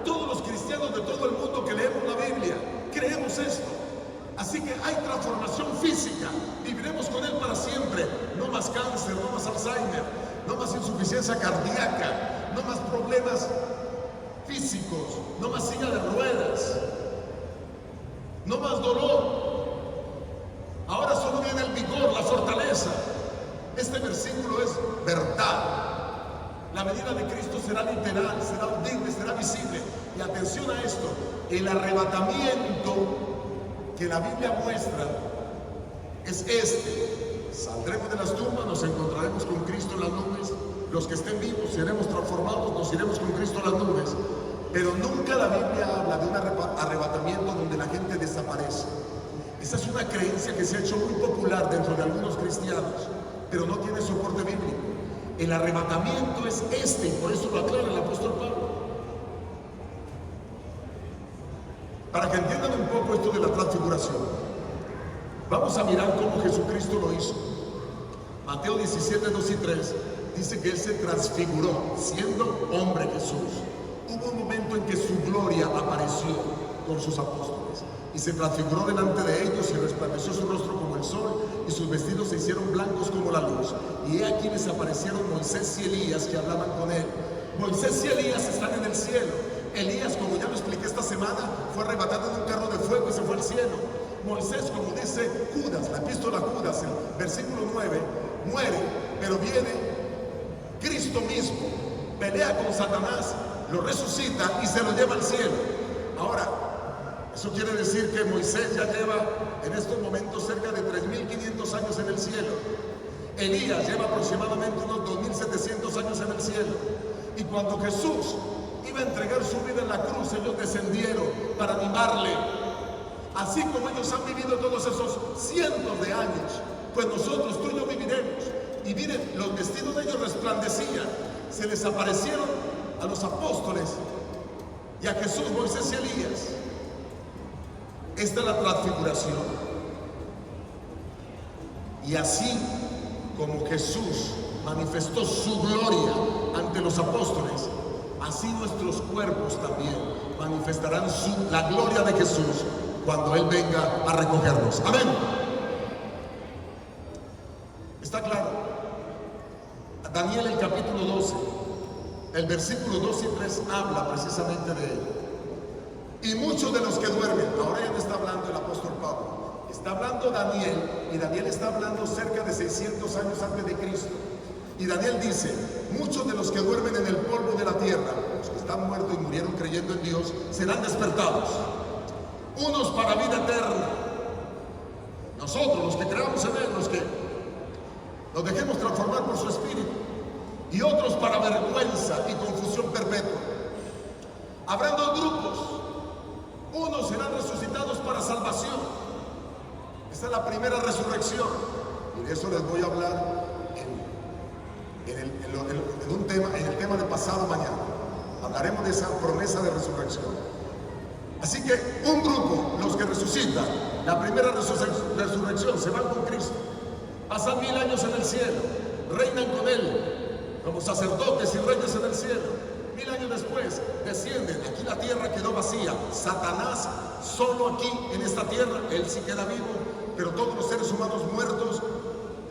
Todos los cristianos de todo el mundo que leemos la Biblia creemos esto. Así que hay transformación física. Viviremos con Él para siempre. No más cáncer, no más Alzheimer, no más insuficiencia cardíaca, no más problemas físicos, no más silla de ruedas, no más dolor. Ahora solo viene el vigor, la fortaleza. Este versículo es verdad. La venida de Cristo será literal, será audible, será visible. Y atención a esto, el arrebatamiento que la Biblia muestra es este. Saldremos de las tumbas, nos encontraremos con Cristo en las nubes. Los que estén vivos seremos transformados, nos iremos con Cristo en las nubes. Pero nunca la Biblia habla de un arrebatamiento donde la gente desaparece. Esa es una creencia que se ha hecho muy popular dentro de algunos cristianos, pero no tiene soporte bíblico. El arrebatamiento es este, y por eso lo aclara el apóstol Pablo. Para que entiendan un poco esto de la transfiguración, vamos a mirar cómo Jesucristo lo hizo. Mateo 17, 2 y 3 dice que Él se transfiguró, siendo hombre Jesús. Hubo un momento en que su gloria apareció con sus apóstoles y se transfiguró delante de ellos y resplandeció su rostro como el sol y sus vestidos se hicieron blancos como la luz. Y he aquí les aparecieron Moisés y Elías que hablaban con Él. Moisés y Elías están en el cielo. Elías, como ya lo expliqué esta semana, fue arrebatado en un carro de fuego y se fue al cielo. Moisés, como dice Judas, la epístola a Judas, el versículo 9, muere, pero viene Cristo mismo, pelea con Satanás, lo resucita y se lo lleva al cielo. Ahora, eso quiere decir que Moisés ya lleva en estos momentos cerca de 3.500 años en el cielo. Elías lleva aproximadamente unos 2.700 años en el cielo. Y cuando Jesús iba a entregar su vida en la cruz, ellos descendieron para animarle. Así como ellos han vivido todos esos cientos de años, pues nosotros, tú y yo, viviremos. Y miren, los vestidos de ellos resplandecían. Se les aparecieron a los apóstoles y a Jesús, Moisés y Elías. Esta es la transfiguración. Y así como Jesús manifestó su gloria ante los apóstoles, así nuestros cuerpos también manifestarán la gloria de Jesús cuando Él venga a recogernos. Amén. ¿Está claro? Daniel, el capítulo 12, el versículo 2 y 3 habla precisamente de él. Y muchos de los que duermen, ahora ya no está hablando el apóstol Pablo, está hablando Daniel, y Daniel está hablando cerca de 600 años antes de Cristo. Y Daniel dice, muchos de los que duermen en el polvo de la tierra, los que están muertos y murieron creyendo en Dios, serán despertados. Unos para vida eterna. Nosotros, los que creamos en Él, los que nos dejemos transformar por su Espíritu. Y otros para vergüenza y confusión perpetua. Habrán dos grupos. Unos serán resucitados para salvación. Esa es la primera resurrección. Y de eso les voy a hablar en el tema de pasado mañana. Hablaremos de esa promesa de resurrección. Así que un grupo, los que resucitan, la primera resurrección, se van con Cristo. Pasan 1000 años en el cielo, reinan con Él como sacerdotes y reyes en el cielo. 1000 años después descienden, aquí la tierra quedó vacía. Satanás solo aquí en esta tierra, él sí queda vivo, pero todos los seres humanos muertos,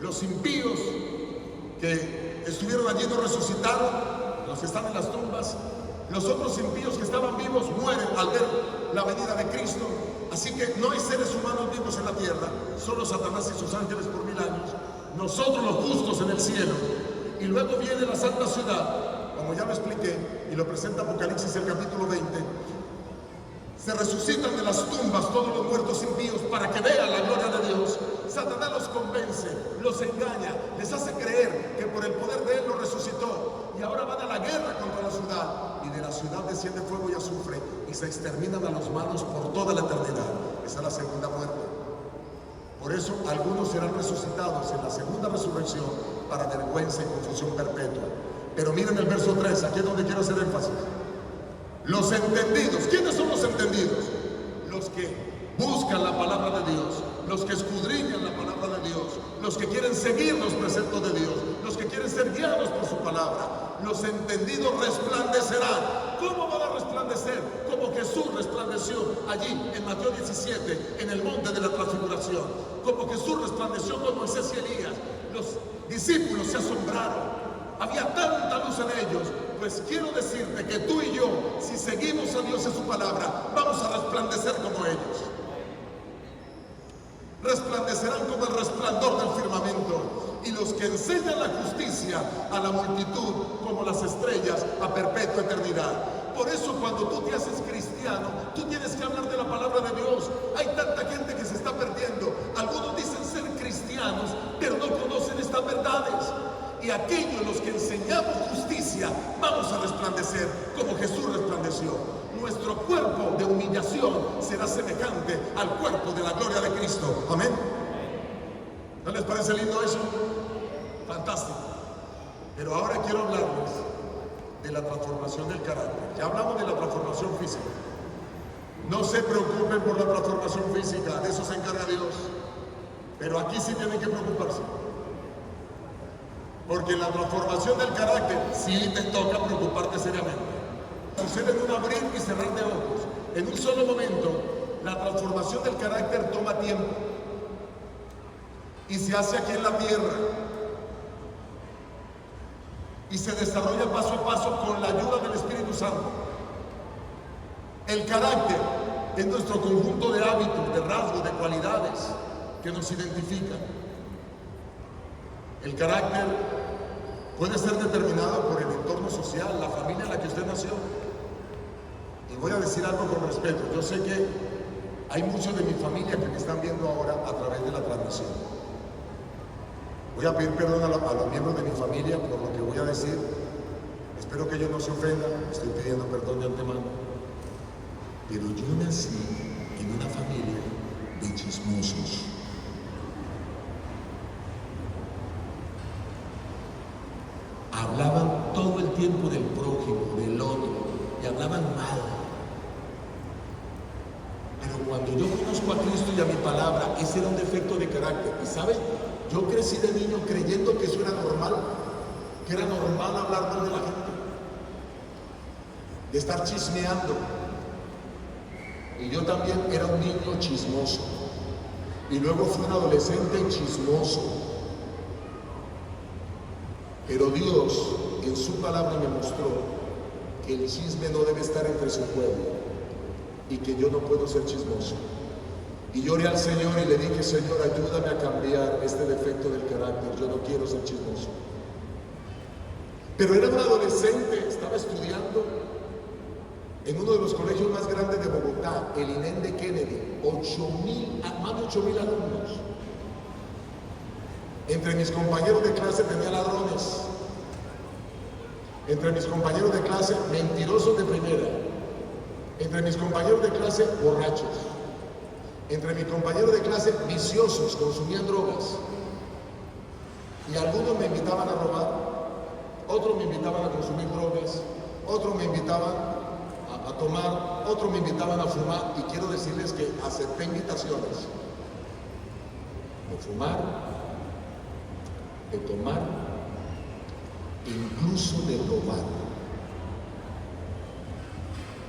los impíos que estuvieron allí no resucitaron, los que están en las tumbas. Los otros impíos que estaban vivos mueren al ver la venida de Cristo. Así que no hay seres humanos vivos en la tierra, solo Satanás y sus ángeles por 1000 años. Nosotros los justos en el cielo. Y luego viene la santa ciudad, como ya lo expliqué, y lo presenta Apocalipsis el capítulo 20. Se resucitan de las tumbas todos los muertos impíos para que vean la gloria de Dios. Satanás los convence, los engaña, les hace creer que por el poder de Él los resucitó. Y ahora van a la guerra contra la ciudad. Y de la ciudad desciende fuego y azufre y se exterminan a los malos por toda la eternidad. Esa es la segunda muerte. Por eso algunos serán resucitados en la segunda resurrección para vergüenza y confusión perpetua. Pero miren el verso 3, aquí es donde quiero hacer énfasis. Los entendidos. ¿Quiénes son los entendidos? Los que buscan la palabra de Dios, los que escudriñan la palabra de Dios, los que quieren seguir los preceptos de Dios, los que quieren ser guiados por su palabra. Los entendidos resplandecerán. ¿Cómo van a resplandecer? Como Jesús resplandeció allí en Mateo 17, en el monte de la transfiguración. Como Jesús resplandeció con Moisés y Elías. Los discípulos se asombraron. Había tanta luz en ellos. Pues quiero decirte que tú y yo, si seguimos a Dios en su palabra, vamos a resplandecer como ellos. Resplandecerán como el resplandor del firmamento, y los que enseñan la justicia a la multitud como las estrellas a perpetua eternidad. Por eso cuando tú te haces cristiano, tú tienes que hablar de la palabra de Dios. Hay tanta gente que se está perdiendo. Algunos dicen ser cristianos, pero no conocen estas verdades. Y aquellos los que enseñamos justicia, vamos a resplandecer como Jesús resplandeció. Nuestro cuerpo de humillación será semejante al cuerpo de la gloria de Cristo. Amén. ¿No les parece lindo eso? Fantástico. Pero ahora quiero hablarles de la transformación del carácter. Ya hablamos de la transformación física. No se preocupen por la transformación física, de eso se encarga Dios. Pero aquí sí tienen que preocuparse. Porque en la transformación del carácter sí te toca preocuparte seriamente. Sucede en un abrir y cerrar de ojos. En un solo momento, la transformación del carácter toma tiempo. Y se hace aquí en la tierra. Y se desarrolla paso a paso con la ayuda del Espíritu Santo. El carácter es nuestro conjunto de hábitos, de rasgos, de cualidades que nos identifican. El carácter puede ser determinado por el entorno social, la familia en la que usted nació. Y voy a decir algo con respeto. Yo sé que hay muchos de mi familia que me están viendo ahora a través de la transmisión. Voy a pedir perdón a los miembros de mi familia por lo que voy a decir. Espero que ellos no se ofendan. Estoy pidiendo perdón de antemano. Pero yo nací en una familia de chismosos. Hablaban todo el tiempo del prójimo, del otro, y hablaban mal. Pero cuando yo conozco a Cristo y a mi palabra, ese era un defecto de carácter. Y ¿sabes? Yo crecí de niño creyendo que eso era normal, que era normal hablar mal de la gente, de estar chismeando. Y yo también era un niño chismoso. Y luego fui un adolescente chismoso. Pero Dios en su palabra me mostró que el chisme no debe estar entre su pueblo. y que yo no puedo ser chismoso. Y lloré al Señor y le dije: Señor, ayúdame a cambiar este defecto del carácter, yo no quiero ser chismoso. Pero era un adolescente, estaba estudiando en uno de los colegios más grandes de Bogotá, el INEM de Kennedy, más de 8,000 alumnos. Entre mis compañeros de clase tenía ladrones, entre mis compañeros de clase mentirosos de primera, entre mis compañeros de clase borrachos, entre mis compañeros de clase viciosos, consumían drogas. Y algunos me invitaban a robar, otros me invitaban a consumir drogas, otros me invitaban a tomar, otros me invitaban a fumar. Y quiero decirles que acepté invitaciones de fumar, de tomar, incluso de robar.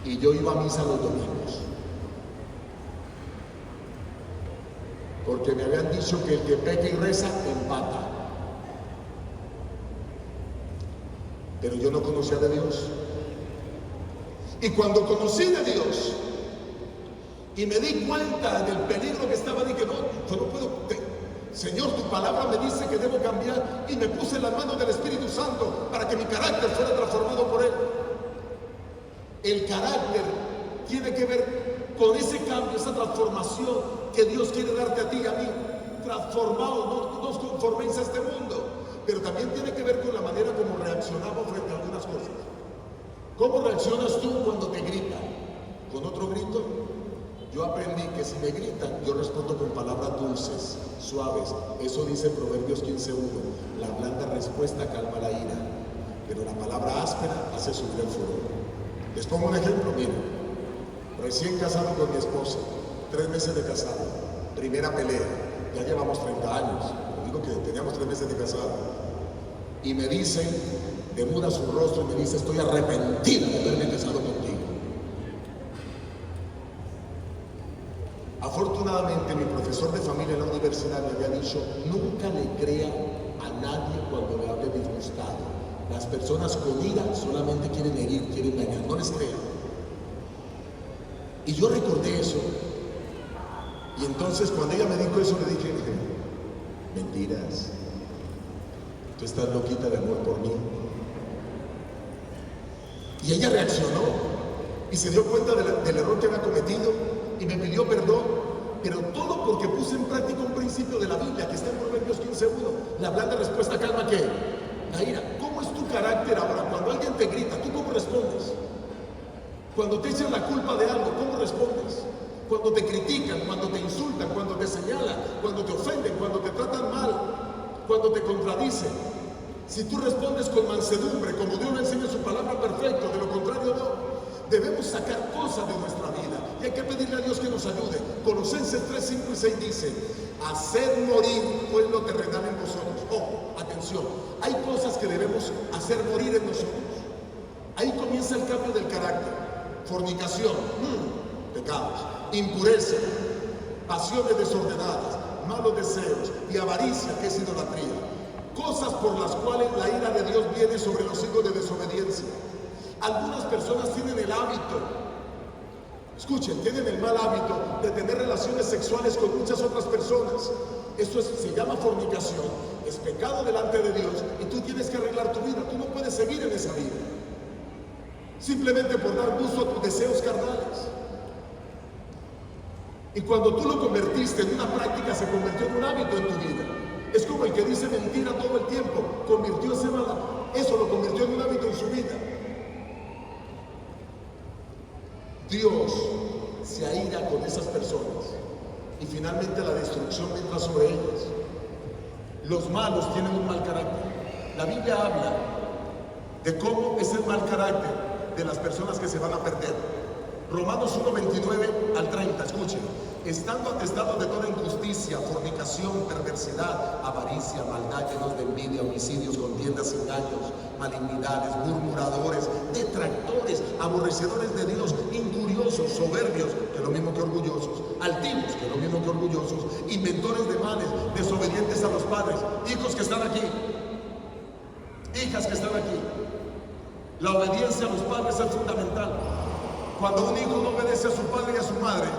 Y yo iba a misa los domingos, porque me habían dicho que el que peca y reza empata. Pero yo no conocía de Dios. Y cuando conocí de Dios y me di cuenta del peligro que estaba, dije: no, yo no puedo. Señor, tu palabra me dice que debo cambiar, y me puse en las manos del Espíritu Santo para que mi carácter fuera transformado por Él. El carácter tiene que ver con ese cambio, esa transformación que Dios quiere darte a ti y a mí. Transformados, no os conforméis a este mundo, pero también tiene que ver con la manera como reaccionamos frente a algunas cosas. ¿Cómo reaccionas tú cuando te gritan? ¿Con otro grito? Yo aprendí que si me gritan, yo respondo con palabras dulces, suaves. Eso dice Proverbios 15:1. La blanda respuesta calma la ira, pero la palabra áspera hace subir el furor. Les pongo un ejemplo, miren. Recién casado con mi esposa, 3 meses de casado, primera pelea. Ya llevamos 30 años, digo que teníamos 3 meses de casado. Y me dicen, demuda su rostro y me dice: estoy arrepentida de haberme casado contigo. Afortunadamente, mi profesor de familia en la universidad me había dicho: nunca le crea a nadie cuando le hable disgustado. Las personas con ira solamente quieren herir, quieren dañar, no les crean. Y yo recordé eso. Y entonces cuando ella me dijo eso, le dije: mentiras, tú estás loquita de amor por mí. Y ella reaccionó y se dio cuenta del error que había cometido y me pidió perdón, pero todo porque puse en práctica un principio de la Biblia que está en Proverbios 15:1. La blanda respuesta calma ¿qué? La ira. ¿Cómo es tu carácter ahora? Cuando alguien te grita, ¿tú cómo respondes? Cuando te echan la culpa de algo, ¿cómo respondes? Cuando te critican, cuando te insultan, cuando te señalan, cuando te ofenden, cuando te tratan mal, cuando te contradicen. Si tú respondes con mansedumbre, como Dios le enseña en su palabra, perfecto. De lo contrario, no. Debemos sacar cosas de nuestra vida y hay que pedirle a Dios que nos ayude. Colosenses 3, 5 y 6 dice: haced morir pues lo terrenal en vosotros. Oh, atención, hay cosas que debemos hacer morir en nosotros. Ahí comienza el cambio del carácter. Fornicación, pecados. Impureza, pasiones desordenadas, malos deseos y avaricia, que es idolatría. Cosas por las cuales la ira de Dios viene sobre los hijos de desobediencia. Algunas personas tienen el hábito, escuchen, tienen el mal hábito de tener relaciones sexuales con muchas otras personas. Esto se llama fornicación, es pecado delante de Dios y tú tienes que arreglar tu vida. Tú no puedes seguir en esa vida simplemente por dar gusto a tus deseos carnales. Y cuando tú lo convertiste en una práctica, se convirtió en un hábito en tu vida. Es como el que dice mentira todo el tiempo, eso lo convirtió en un hábito en su vida. Dios se aira con esas personas y finalmente la destrucción vendrá sobre ellas. Los malos tienen un mal carácter. La Biblia habla de cómo es el mal carácter de las personas que se van a perder. Romanos 1, 29 al 30, escuchen: estando atestados de toda injusticia, fornicación, perversidad, avaricia, maldad, llenos de envidia, homicidios, contiendas, engaños, malignidades, murmuradores, detractores, aborrecedores de Dios, injuriosos, soberbios, que es lo mismo que orgullosos, altivos, que es lo mismo que orgullosos, inventores de males, desobedientes a los padres, hijos que están aquí, hijas que están aquí. La obediencia a los padres es fundamental. Cuando un hijo no obedece a su padre y a su madre,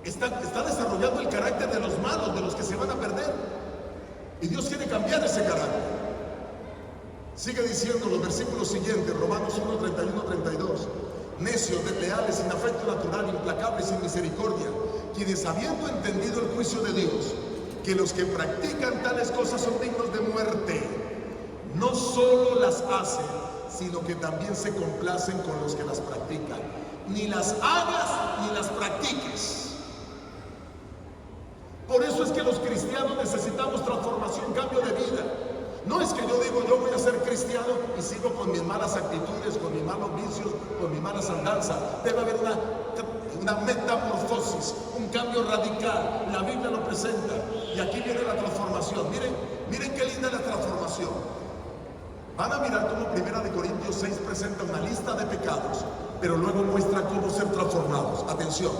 está desarrollando el carácter de los malos, de los que se van a perder. Y Dios quiere cambiar ese carácter. Sigue diciendo los versículos siguientes, Romanos 1, 31, 32. Necios, desleales, sin afecto natural, implacables, sin misericordia, quienes habiendo entendido el juicio de Dios, que los que practican tales cosas son dignos de muerte, no solo las hacen, sino que también se complacen con los que las practican. Ni las hagas ni las practiques. Por eso es que los cristianos necesitamos transformación, cambio de vida. No es que yo digo, yo voy a ser cristiano y sigo con mis malas actitudes, con mis malos vicios, con mis malas andanzas. Debe haber una metamorfosis, un cambio radical. La Biblia lo presenta y aquí viene la transformación. Miren qué linda es la transformación. Van a mirar cómo 1 Corintios 6 presenta una lista de pecados, pero luego muestra cómo ser transformados. Atención,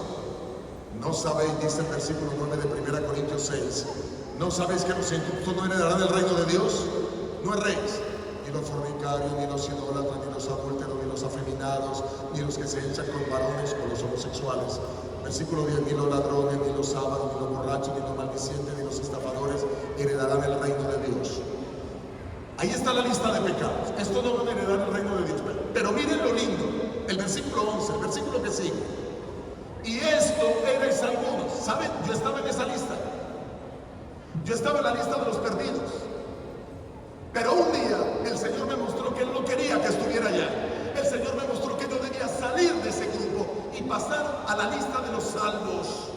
no sabéis, dice el versículo 9 de 1 Corintios 6, ¿no sabéis que los injustos no heredarán el reino de Dios? No erréis, ni los fornicarios, ni los idólatras, ni los adúlteros, ni los afeminados, ni los que se echan con varones o los homosexuales. Versículo 10, ni los ladrones, ni los ávaros, ni los borrachos, ni los maldicientes, ni los estafadores heredarán el reino de Dios. Ahí está la lista de pecados. Esto no van a heredar el reino de Dios. Pero miren lo lindo, el versículo 11, el versículo que sigue. Y esto erais algunos. ¿Saben? Yo estaba en esa lista. Yo estaba en la lista de los perdidos. Pero un día el Señor me mostró que Él no quería que estuviera allá. El Señor me mostró que yo debía salir de ese grupo y pasar a la lista de los salvos.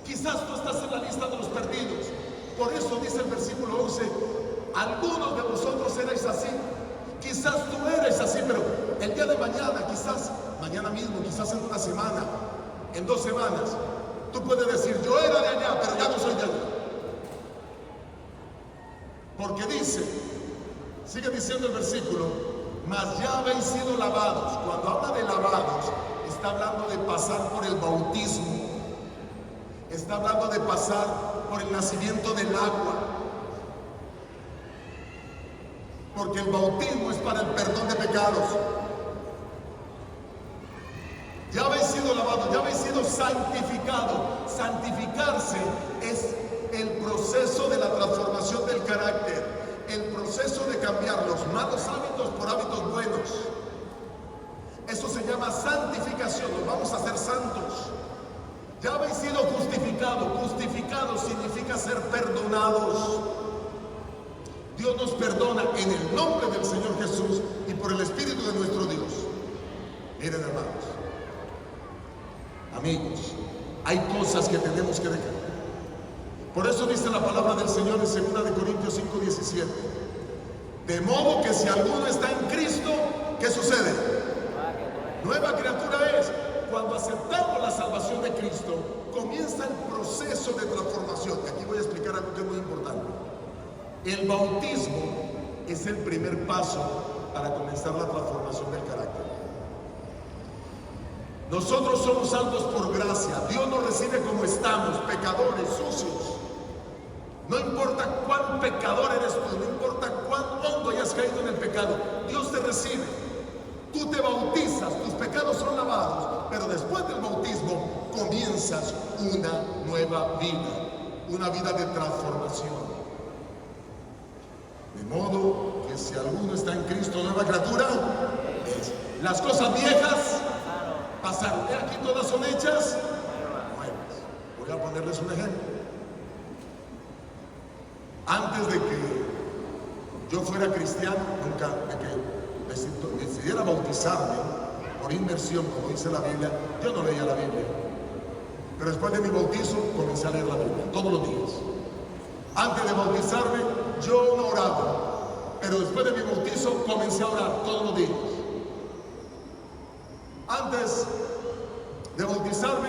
Quizás tú estás en la lista de los perdidos. Por eso dice el versículo 11, algunos de vosotros erais así. Quizás tú eres así, pero el día de mañana, quizás mañana mismo, quizás en una semana, en 2 semanas, tú puedes decir, yo era de allá, pero ya no soy de allá. Porque dice, sigue diciendo el versículo, mas ya habéis sido lavados. Cuando habla de lavados, está hablando de pasar por el bautismo. Está hablando de pasar por el nacimiento del agua. Porque el bautismo es para el perdón de pecados. Ya habéis sido lavados, ya habéis sido santificados. Santificarse es el proceso de la transformación del carácter, el proceso de cambiar los malos hábitos por hábitos buenos. Eso se llama santificación, nos vamos a hacer santos. Ya habéis sido justificados. Justificados significa ser perdonados. Dios nos perdona en el nombre del Señor Jesús y por el Espíritu de nuestro Dios. Miren, hermanos, amigos, hay cosas que tenemos que dejar. Por eso dice la palabra del Señor en 2 Corintios 5:17. De modo que si alguno está en Cristo, ¿qué sucede? Nueva criatura es. Cuando aceptamos la salvación de Cristo, comienza el proceso de transformación. Y aquí voy a explicar algo que es muy importante. El bautismo es el primer paso para comenzar la transformación del carácter. Nosotros somos salvos por gracia. Dios nos recibe como estamos, pecadores, sucios. No importa cuán pecador eres tú, no importa cuán hondo hayas caído en el pecado, Dios te recibe. Tú te bautizas, tus pecados son lavados, pero después del bautismo comienzas una nueva vida, una vida de transformación. De modo que si alguno está en Cristo, nueva criatura es. Las cosas viejas pasaron. ¿De aquí todas son hechas? Nuevas. Voy a ponerles un ejemplo. Antes de que yo fuera cristiano, nunca de que decidiera bautizarme por inmersión, como dice la Biblia, yo no leía la Biblia. Pero después de mi bautizo comencé a leer la Biblia todos los días. Antes de bautizarme yo no oraba, pero después de mi bautizo comencé a orar todos los días. Antes de bautizarme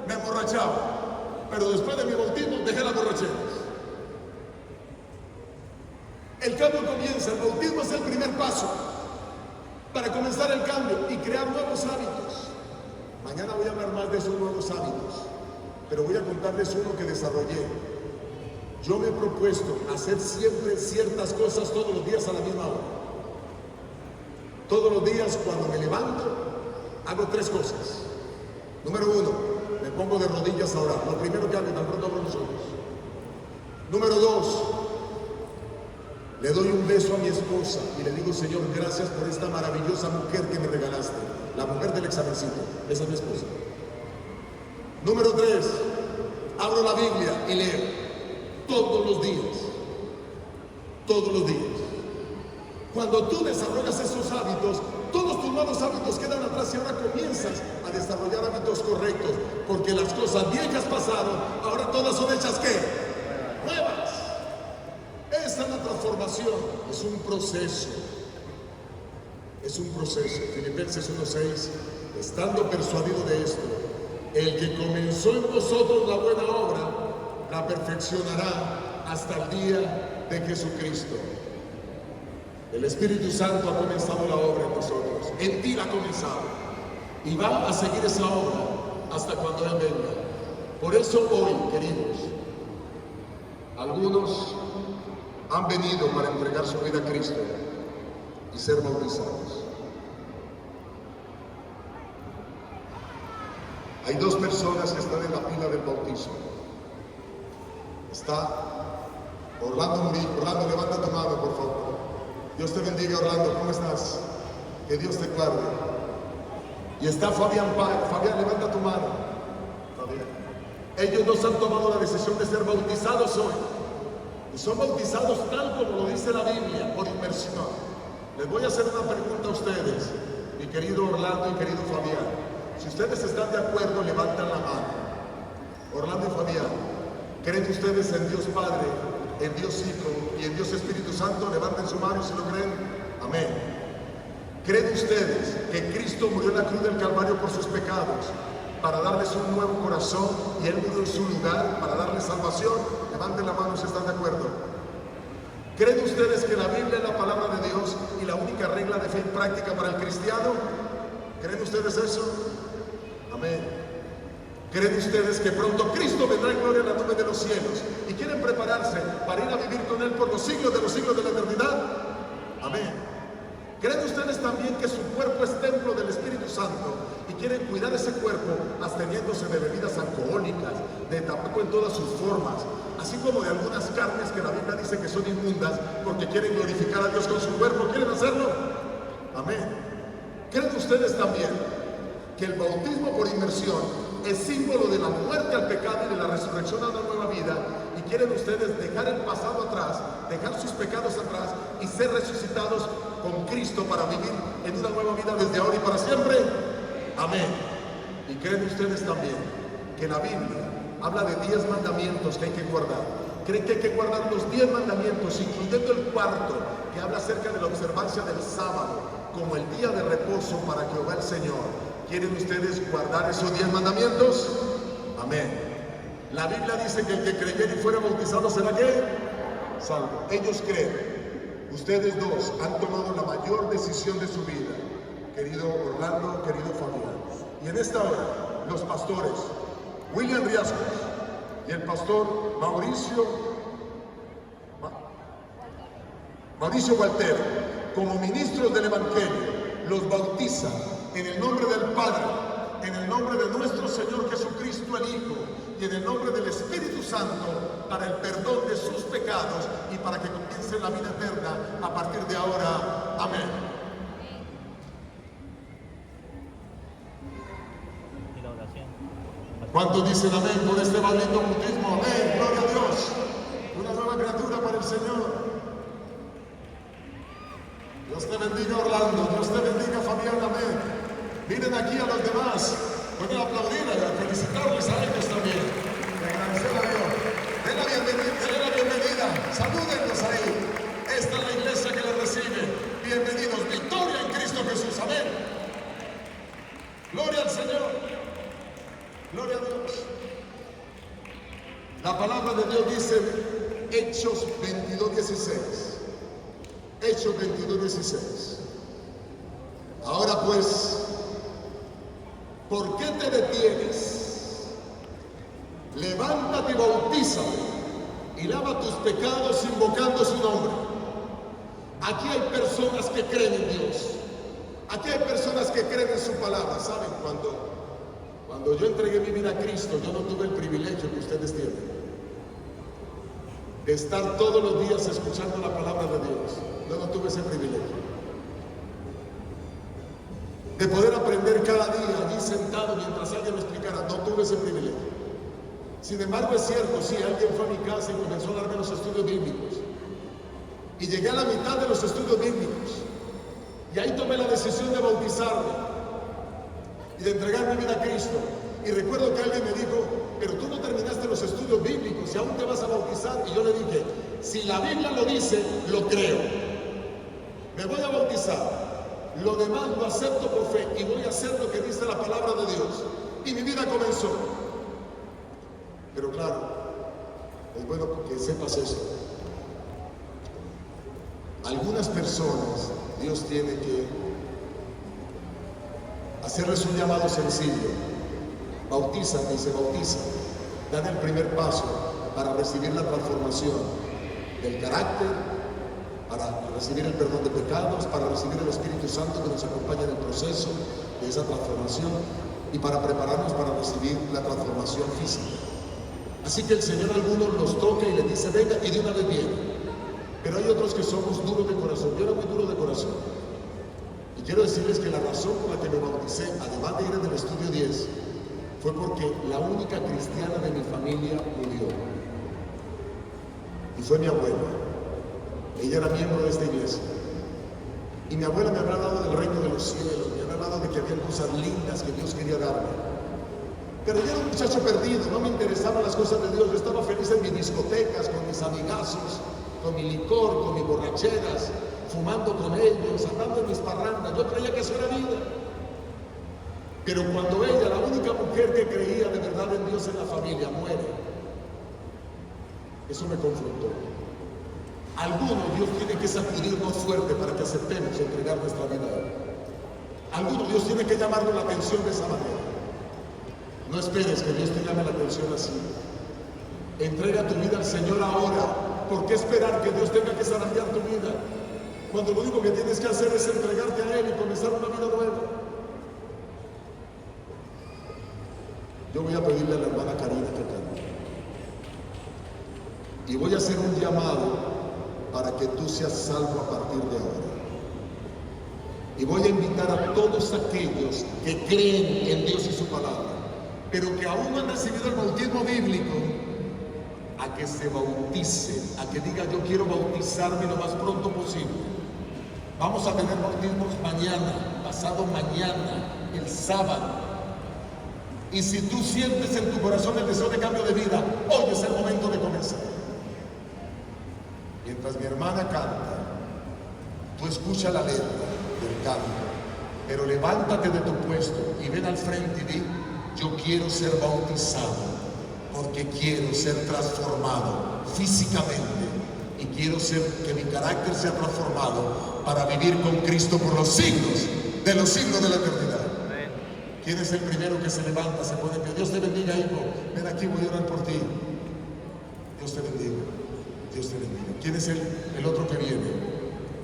me emborrachaba, pero después de mi bautismo dejé la borrachera. El cambio comienza, el bautismo es el primer paso para comenzar el cambio y crear nuevos hábitos. Mañana voy a hablar más de esos nuevos hábitos, pero voy a contarles uno que desarrollé. Yo me he propuesto hacer siempre ciertas cosas todos los días a la misma hora. Todos los días cuando me levanto, hago tres cosas. Número uno, me pongo de rodillas a orar. Lo primero que hago, tan pronto abro los ojos. Número dos, le doy un beso a mi esposa y le digo: Señor, gracias por esta maravillosa mujer que me regalaste. La mujer del examencito, esa es mi esposa. Número tres, abro la Biblia y leo todos los días. Todos los días. Cuando tú desarrollas esos hábitos, todos tus malos hábitos quedan atrás y ahora comienzas a desarrollar hábitos correctos, porque las cosas viejas pasaron, ahora todas son hechas ¿qué? Nuevas. Esa es la transformación, es un proceso. Es un proceso. Filipenses 1:6, estando persuadido de esto, el que comenzó en vosotros la buena obra, la perfeccionará hasta el día de Jesucristo. El Espíritu Santo ha comenzado la obra en nosotros, en ti la ha comenzado, y va a seguir esa obra hasta cuando Él venga. Por eso hoy, queridos, algunos han venido para entregar su vida a Cristo y ser bautizados. Hay dos personas que están en la pila del bautismo. Está Orlando Murillo. Orlando, levanta tu mano, por favor. Dios te bendiga, Orlando. ¿Cómo estás? Que Dios te guarde. Y está Fabián Páez. Fabián, levanta tu mano. Fabián. Ellos dos han tomado la decisión de ser bautizados hoy. Y son bautizados tal como lo dice la Biblia, por inmersión. Les voy a hacer una pregunta a ustedes, mi querido Orlando y querido Fabián. Si ustedes están de acuerdo, levantan la mano. Orlando y Fabián, ¿creen ustedes en Dios Padre, en Dios Hijo y en Dios Espíritu Santo? Levanten su mano si lo creen. Amén. ¿Creen ustedes que Cristo murió en la cruz del Calvario por sus pecados para darles un nuevo corazón y Él murió en su lugar para darles salvación? Levanten la mano si están de acuerdo. ¿Creen ustedes que la Biblia es la palabra de Dios y la única regla de fe y práctica para el cristiano? ¿Creen ustedes eso? Amén. ¿Creen ustedes que pronto Cristo vendrá en gloria en la nube de los cielos y quieren prepararse para ir a vivir con Él por los siglos de la eternidad? Amén. ¿Creen ustedes también que su cuerpo es templo del Espíritu Santo y quieren cuidar ese cuerpo absteniéndose de bebidas alcohólicas, de tabaco en todas sus formas, así como de algunas carnes que la Biblia dice que son inmundas porque quieren glorificar a Dios con su cuerpo? ¿Quieren hacerlo? Amén. ¿Creen ustedes también que el bautismo por inmersión es símbolo de la muerte al pecado y de la resurrección a una nueva vida? ¿Y quieren ustedes dejar el pasado atrás, dejar sus pecados atrás y ser resucitados con Cristo para vivir en una nueva vida desde ahora y para siempre? Amén. ¿Y creen ustedes también que la Biblia habla de 10 mandamientos que hay que guardar? ¿Creen que hay que guardar los 10 mandamientos, incluyendo el cuarto, que habla acerca de la observancia del sábado como el día de reposo para Jehová el Señor? ¿Quieren ustedes guardar esos 10 mandamientos? Amén. La Biblia dice que el que creyere y fuera bautizado será ¿qué? Salvo. Ellos creen. Ustedes dos han tomado la mayor decisión de su vida, querido Orlando, querido Fabián. Y en esta hora, los pastores William Riascos y el pastor Mauricio Gualtero, como ministros del Evangelio, los bautiza en el nombre del Padre, en el nombre de nuestro Señor Jesucristo el Hijo y en el nombre del Espíritu Santo para el perdón de sus pecados y para que comiencen la vida eterna a partir de ahora. Amén. ¿Cuántos dicen amén por este maldito bautismo? Amén, gloria a Dios. Una nueva criatura para el Señor. Dios te bendiga, Orlando. Dios te bendiga, Fabián. Amén. Miren aquí a los demás. Pueden aplaudir, felicitarles a ellos también. Y agradecer a Dios. Den la bienvenida. Salúdenlos ahí. Esta es la iglesia que les recibe. Bienvenidos. Victoria en Cristo Jesús. Amén. Gloria al Señor. Gloria a Dios. La palabra de Dios dice Hechos 22:16. Hechos 22:16. Ahora pues, ¿por qué te detienes? Levántate y bautízate y lava tus pecados invocando su nombre. Aquí hay personas que creen en Dios. Aquí hay personas que creen en su palabra. ¿Saben? Cuando yo entregué mi vida a Cristo, yo no tuve el privilegio que ustedes tienen de estar todos los días escuchando la palabra de Dios. Yo no tuve ese privilegio de poder aprender cada día allí sentado mientras alguien me explicara. No tuve ese privilegio. Sin embargo, es cierto, sí, alguien fue a mi casa y comenzó a darme los estudios bíblicos, y llegué a la mitad de los estudios bíblicos, y ahí tomé la decisión de bautizarme y de entregar mi vida a Cristo. Y recuerdo que alguien me dijo: pero tú no terminaste los estudios bíblicos y aún te vas a bautizar. Y yo le dije: si la Biblia lo dice, lo creo. Me voy a bautizar. Lo demás lo acepto por fe y voy a hacer lo que dice la palabra de Dios. Y mi vida comenzó. Pero claro, es bueno que sepas esto. Algunas personas, Dios tiene que hacerles un llamado sencillo. Bautízate y se bautizan. Dan el primer paso para recibir la transformación del carácter, para recibir el perdón de pecados, para recibir el Espíritu Santo que nos acompaña en el proceso de esa transformación y para prepararnos para recibir la transformación física. Así que el Señor a algunos los toca y les dice: venga, y de una vez viene. Pero hay otros que somos duros de corazón. Yo era muy duro de corazón. Y quiero decirles que la razón por la que me bauticé, además de ir en el estudio 10, fue porque la única cristiana de mi familia murió. Y fue mi abuela. Ella era miembro de esta iglesia. Y mi abuela me había hablado del reino de los cielos, me había hablado de que había cosas lindas que Dios quería darme. Pero yo era un muchacho perdido, no me interesaban las cosas de Dios. Yo estaba feliz en mis discotecas, con mis amigazos, con mi licor, con mis borracheras, fumando con ellos, andando en mis parrandas. Yo creía que eso era vida. Pero cuando ella, la única mujer que creía de verdad en Dios en la familia, muere, eso me confrontó. Algunos Dios tiene que sacudirnos fuerte para que aceptemos entregar nuestra vida a Él. Algunos Dios tiene que llamarnos la atención de esa manera. No esperes que Dios te llame la atención así. Entrega tu vida al Señor ahora. ¿Por qué esperar que Dios tenga que zarandear tu vida? Cuando lo único que tienes que hacer es entregarte a Él y comenzar una vida nueva. Yo voy a pedirle a la hermana Karina que cante. Y voy a hacer un llamado para que tú seas salvo a partir de ahora. Y voy a invitar a todos aquellos que creen en Dios y su palabra, pero que aún no han recibido el bautismo bíblico, a que se bauticen, a que digan: yo quiero bautizarme lo más pronto posible. Vamos a tener bautismos mañana, pasado mañana, el sábado. Y si tú sientes en tu corazón el deseo de cambio de vida, hoy es el momento de comenzar. Mientras mi hermana canta, tú escucha la letra del canto, pero levántate de tu puesto y ven al frente y di: yo quiero ser bautizado porque quiero ser transformado físicamente y quiero que mi carácter sea transformado para vivir con Cristo por los siglos de la eternidad. ¿Quién es el primero que se levanta, se pone en pie? Dios te bendiga, hijo. Ven aquí, voy a orar por ti. Dios te bendiga. Dios te bendiga. ¿Quién es el otro que viene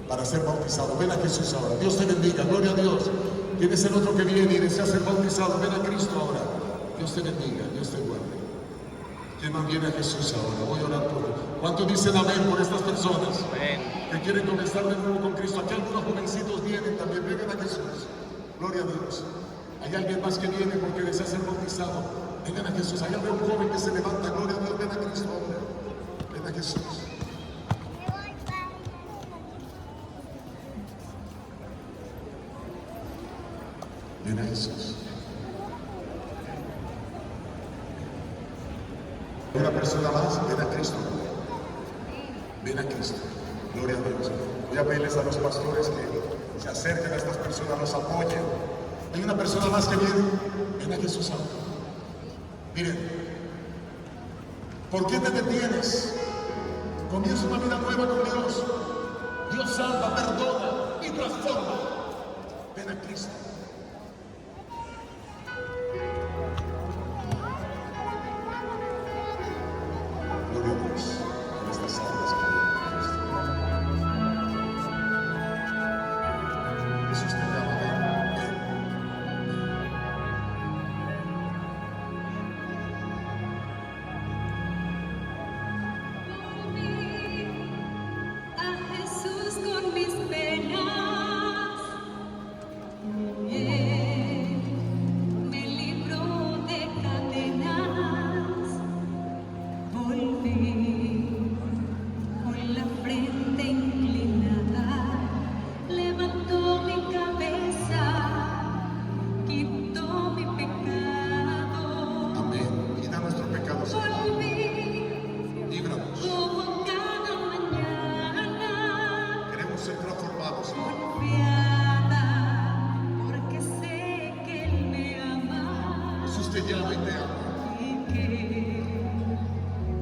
para ser bautizado? Ven a Jesús ahora. Dios te bendiga. Gloria a Dios. ¿Quién es el otro que viene y desea ser bautizado? Ven a Cristo ahora. Dios te bendiga. Dios te guarde. ¿Quién más viene a Jesús ahora? Voy a orar por ti. ¿Cuántos dicen amén por estas personas? Amén. Que quieren comenzar de nuevo con Cristo. Aquí algunos jovencitos vienen también. Vengan a Jesús. Gloria a Dios. Hay alguien más que viene porque desea ser bautizado. Vengan a Jesús. Allá veo un joven que se levanta. Gloria a Dios. Ven a Cristo ahora. Ven a Jesús. Ven a Jesús. Una persona más, ven a Cristo. Ven a Cristo. Gloria a Dios. Voy a pedirles a los pastores que se acerquen a estas personas, los apoyen. Hay una persona más que viene. Ven a Jesús ahora. Miren, ¿por qué te detienes? Comienza una vida nueva con Dios. Dios salva, perdona y transforma. Ven a Cristo. Gloria a Dios en estas almas que vienen a Cristo. Jesús te llama. Jesús te llama y te ama.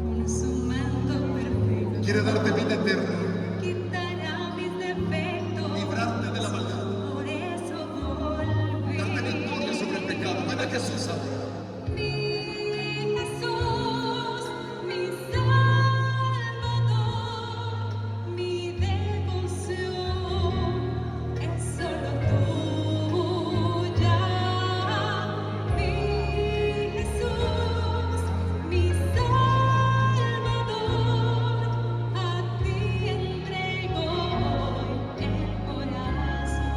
Con su manto perfecto Quiere darte vida eterna, quitará mis defectos. librarte de la maldad, Por eso darte volví. victoria sobre el pecado. Ven a Jesús ahora. Mi Jesús, mi Salvador, mi devoción es solo tuya. Mi Jesús, mi Salvador, a ti entrego hoy el corazón.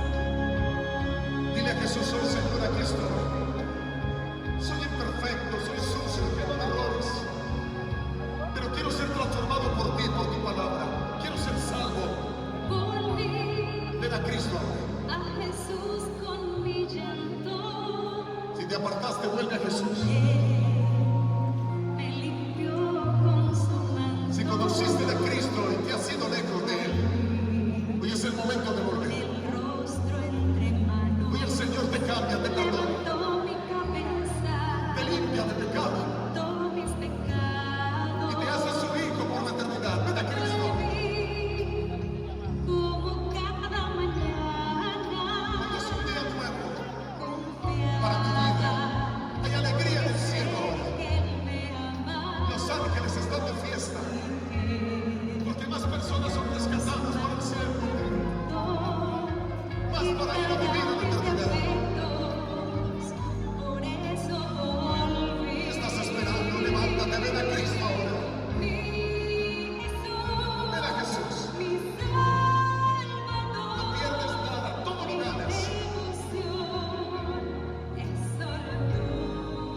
Dile a Jesús hoy, Señor, aquí estoy. Soy imperfecto, soy sucio, lleno de errores. Pero quiero ser transformado por ti, por tu palabra. Quiero ser salvo. Volví Ven a Cristo ahora. a Jesús con mi llanto. Si te apartaste, vuelve a Jesús. Me limpió con su manto. Si conociste de Cristo y te has ido lejos de Él, hoy es el momento de volver. El rostro entre manos. Hoy el Señor te cambia, te perdona, Levantó mi cabeza. te limpia de pecado Todos mis y pecados. te hace su hijo por la eternidad. Ven a Cristo. Volví como cada Hoy mañana. es un día nuevo Confiada para tu vida. Hay alegría en el cielo ahora. que Él me ama. Los ángeles están de fiesta. Porque más personas son rescatadas por el cielo. Más para ir a vivir en la eternidad. Por eso volví. ¿Qué estás esperando? Levántate, ven a Cristo ahora. Mi Ven a Jesús, Jesús. mi No Salvador, pierdes nada, todo lo ganas. devoción es solo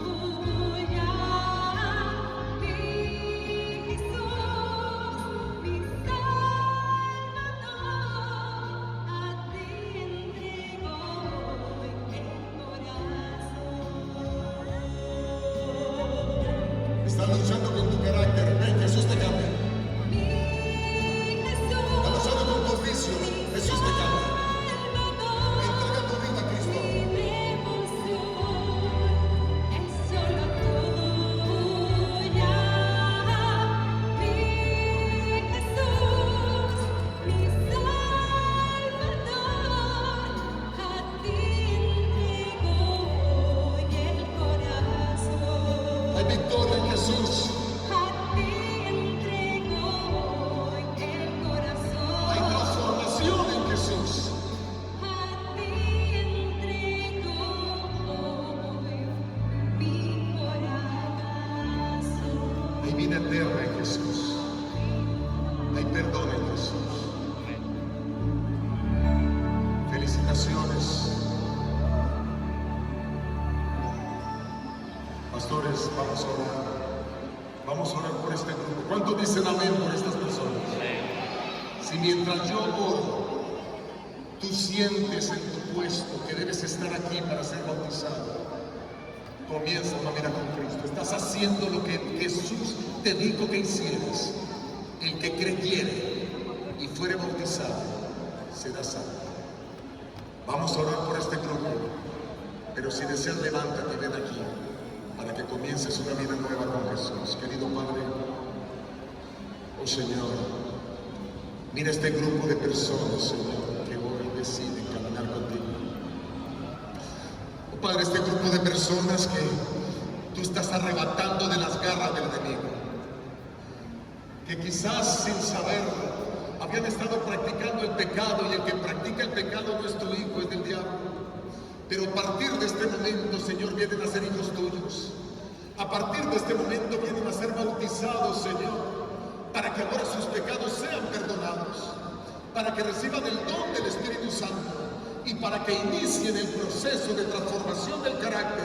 tuya. Mi Jesús, mi Salvador, a ti entrego hoy el corazón. Estás luchando con tu carácter. Ven, Jesús te cambia. Mi Estás Jesús, luchando con tus vicios. Jesús te cambia. Salvador, Entrega tu vida a Cristo. mi devoción es solo tuya. Mi Jesús, mi Salvador, a ti entrego hoy el corazón. Hay victoria en Jesús. A ti entrego hoy el Hay corazón. transformación en Jesús. A ti entrego hoy mi corazón. Hay vida eterna en Jesús. Hay perdón en Jesús. Felicitaciones. Pastores, vamos a orar. Vamos a orar por este grupo. ¿Cuántos dicen amén por estas personas? Si mientras yo oro, tú sientes en tu puesto que debes estar aquí para ser bautizado, comienza una vida con Cristo. Estás haciendo lo que Jesús te dijo que hicieras. El que creyere y fuere bautizado será salvo. Vamos a orar por este grupo, pero si deseas, levántate y ven aquí para que comiences una vida nueva con Jesús. Querido Padre, oh Señor, mira este grupo de personas, Señor, que hoy deciden caminar contigo. Oh Padre, este grupo de personas que tú estás arrebatando de las garras del enemigo, que quizás sin saberlo habían estado practicando el pecado, y el que practica el pecado no es tu hijo, es del diablo. Pero a partir de este momento, Señor, vienen a ser hijos tuyos. A partir de este momento vienen a ser bautizados, Señor, para que ahora sus pecados sean perdonados, para que reciban el don del Espíritu Santo y para que inicien el proceso de transformación del carácter.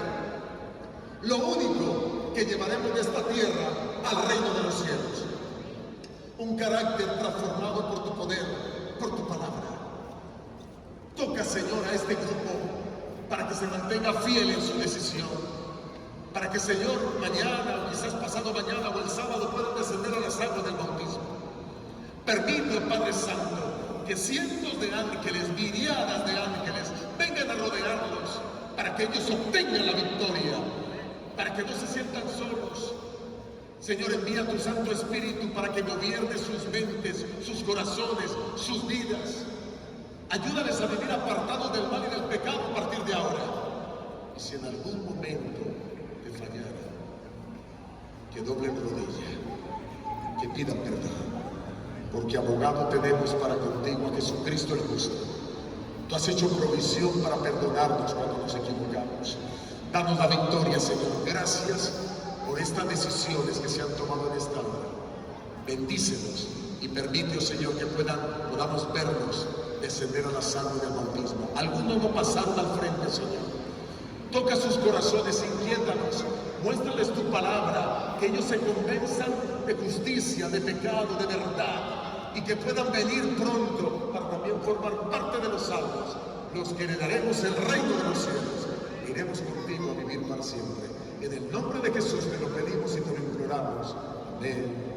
Lo único que llevaremos de esta tierra al reino de los cielos. Un carácter transformado por tu poder, por tu palabra. Toca, Señor, a este grupo para que se mantenga fiel en su decisión. Para que, Señor, mañana o quizás pasado mañana o el sábado puedan descender a las aguas del bautismo. Permite, Padre Santo, que cientos de ángeles, miriadas de ángeles, vengan a rodearlos para que ellos obtengan la victoria Señor, envía tu Santo Espíritu para que gobierne sus mentes, sus corazones, sus vidas. Ayúdales a vivir apartados del mal y del pecado a partir de ahora. Y si en algún momento te fallara, que doblen rodilla, que pidan perdón, porque abogado tenemos para contigo a Jesucristo el justo. Tú has hecho provisión para perdonarnos cuando nos equivocamos. Danos la victoria, Señor. Gracias por estas decisiones que se han tomado en esta hora. Bendícenos y permite, oh Señor, que podamos vernos descender a la sangre del bautismo. Algunos no pasaron al frente, Señor. Toca sus corazones, inquiétanos, muéstrales tu palabra, que ellos se convenzan de justicia, de pecado, de verdad, y que puedan venir pronto para también formar parte de los salvos, los que heredaremos el reino de los cielos. Iremos contigo a vivir para siempre. En el nombre de Jesús te lo pedimos y te lo imploramos. Amén.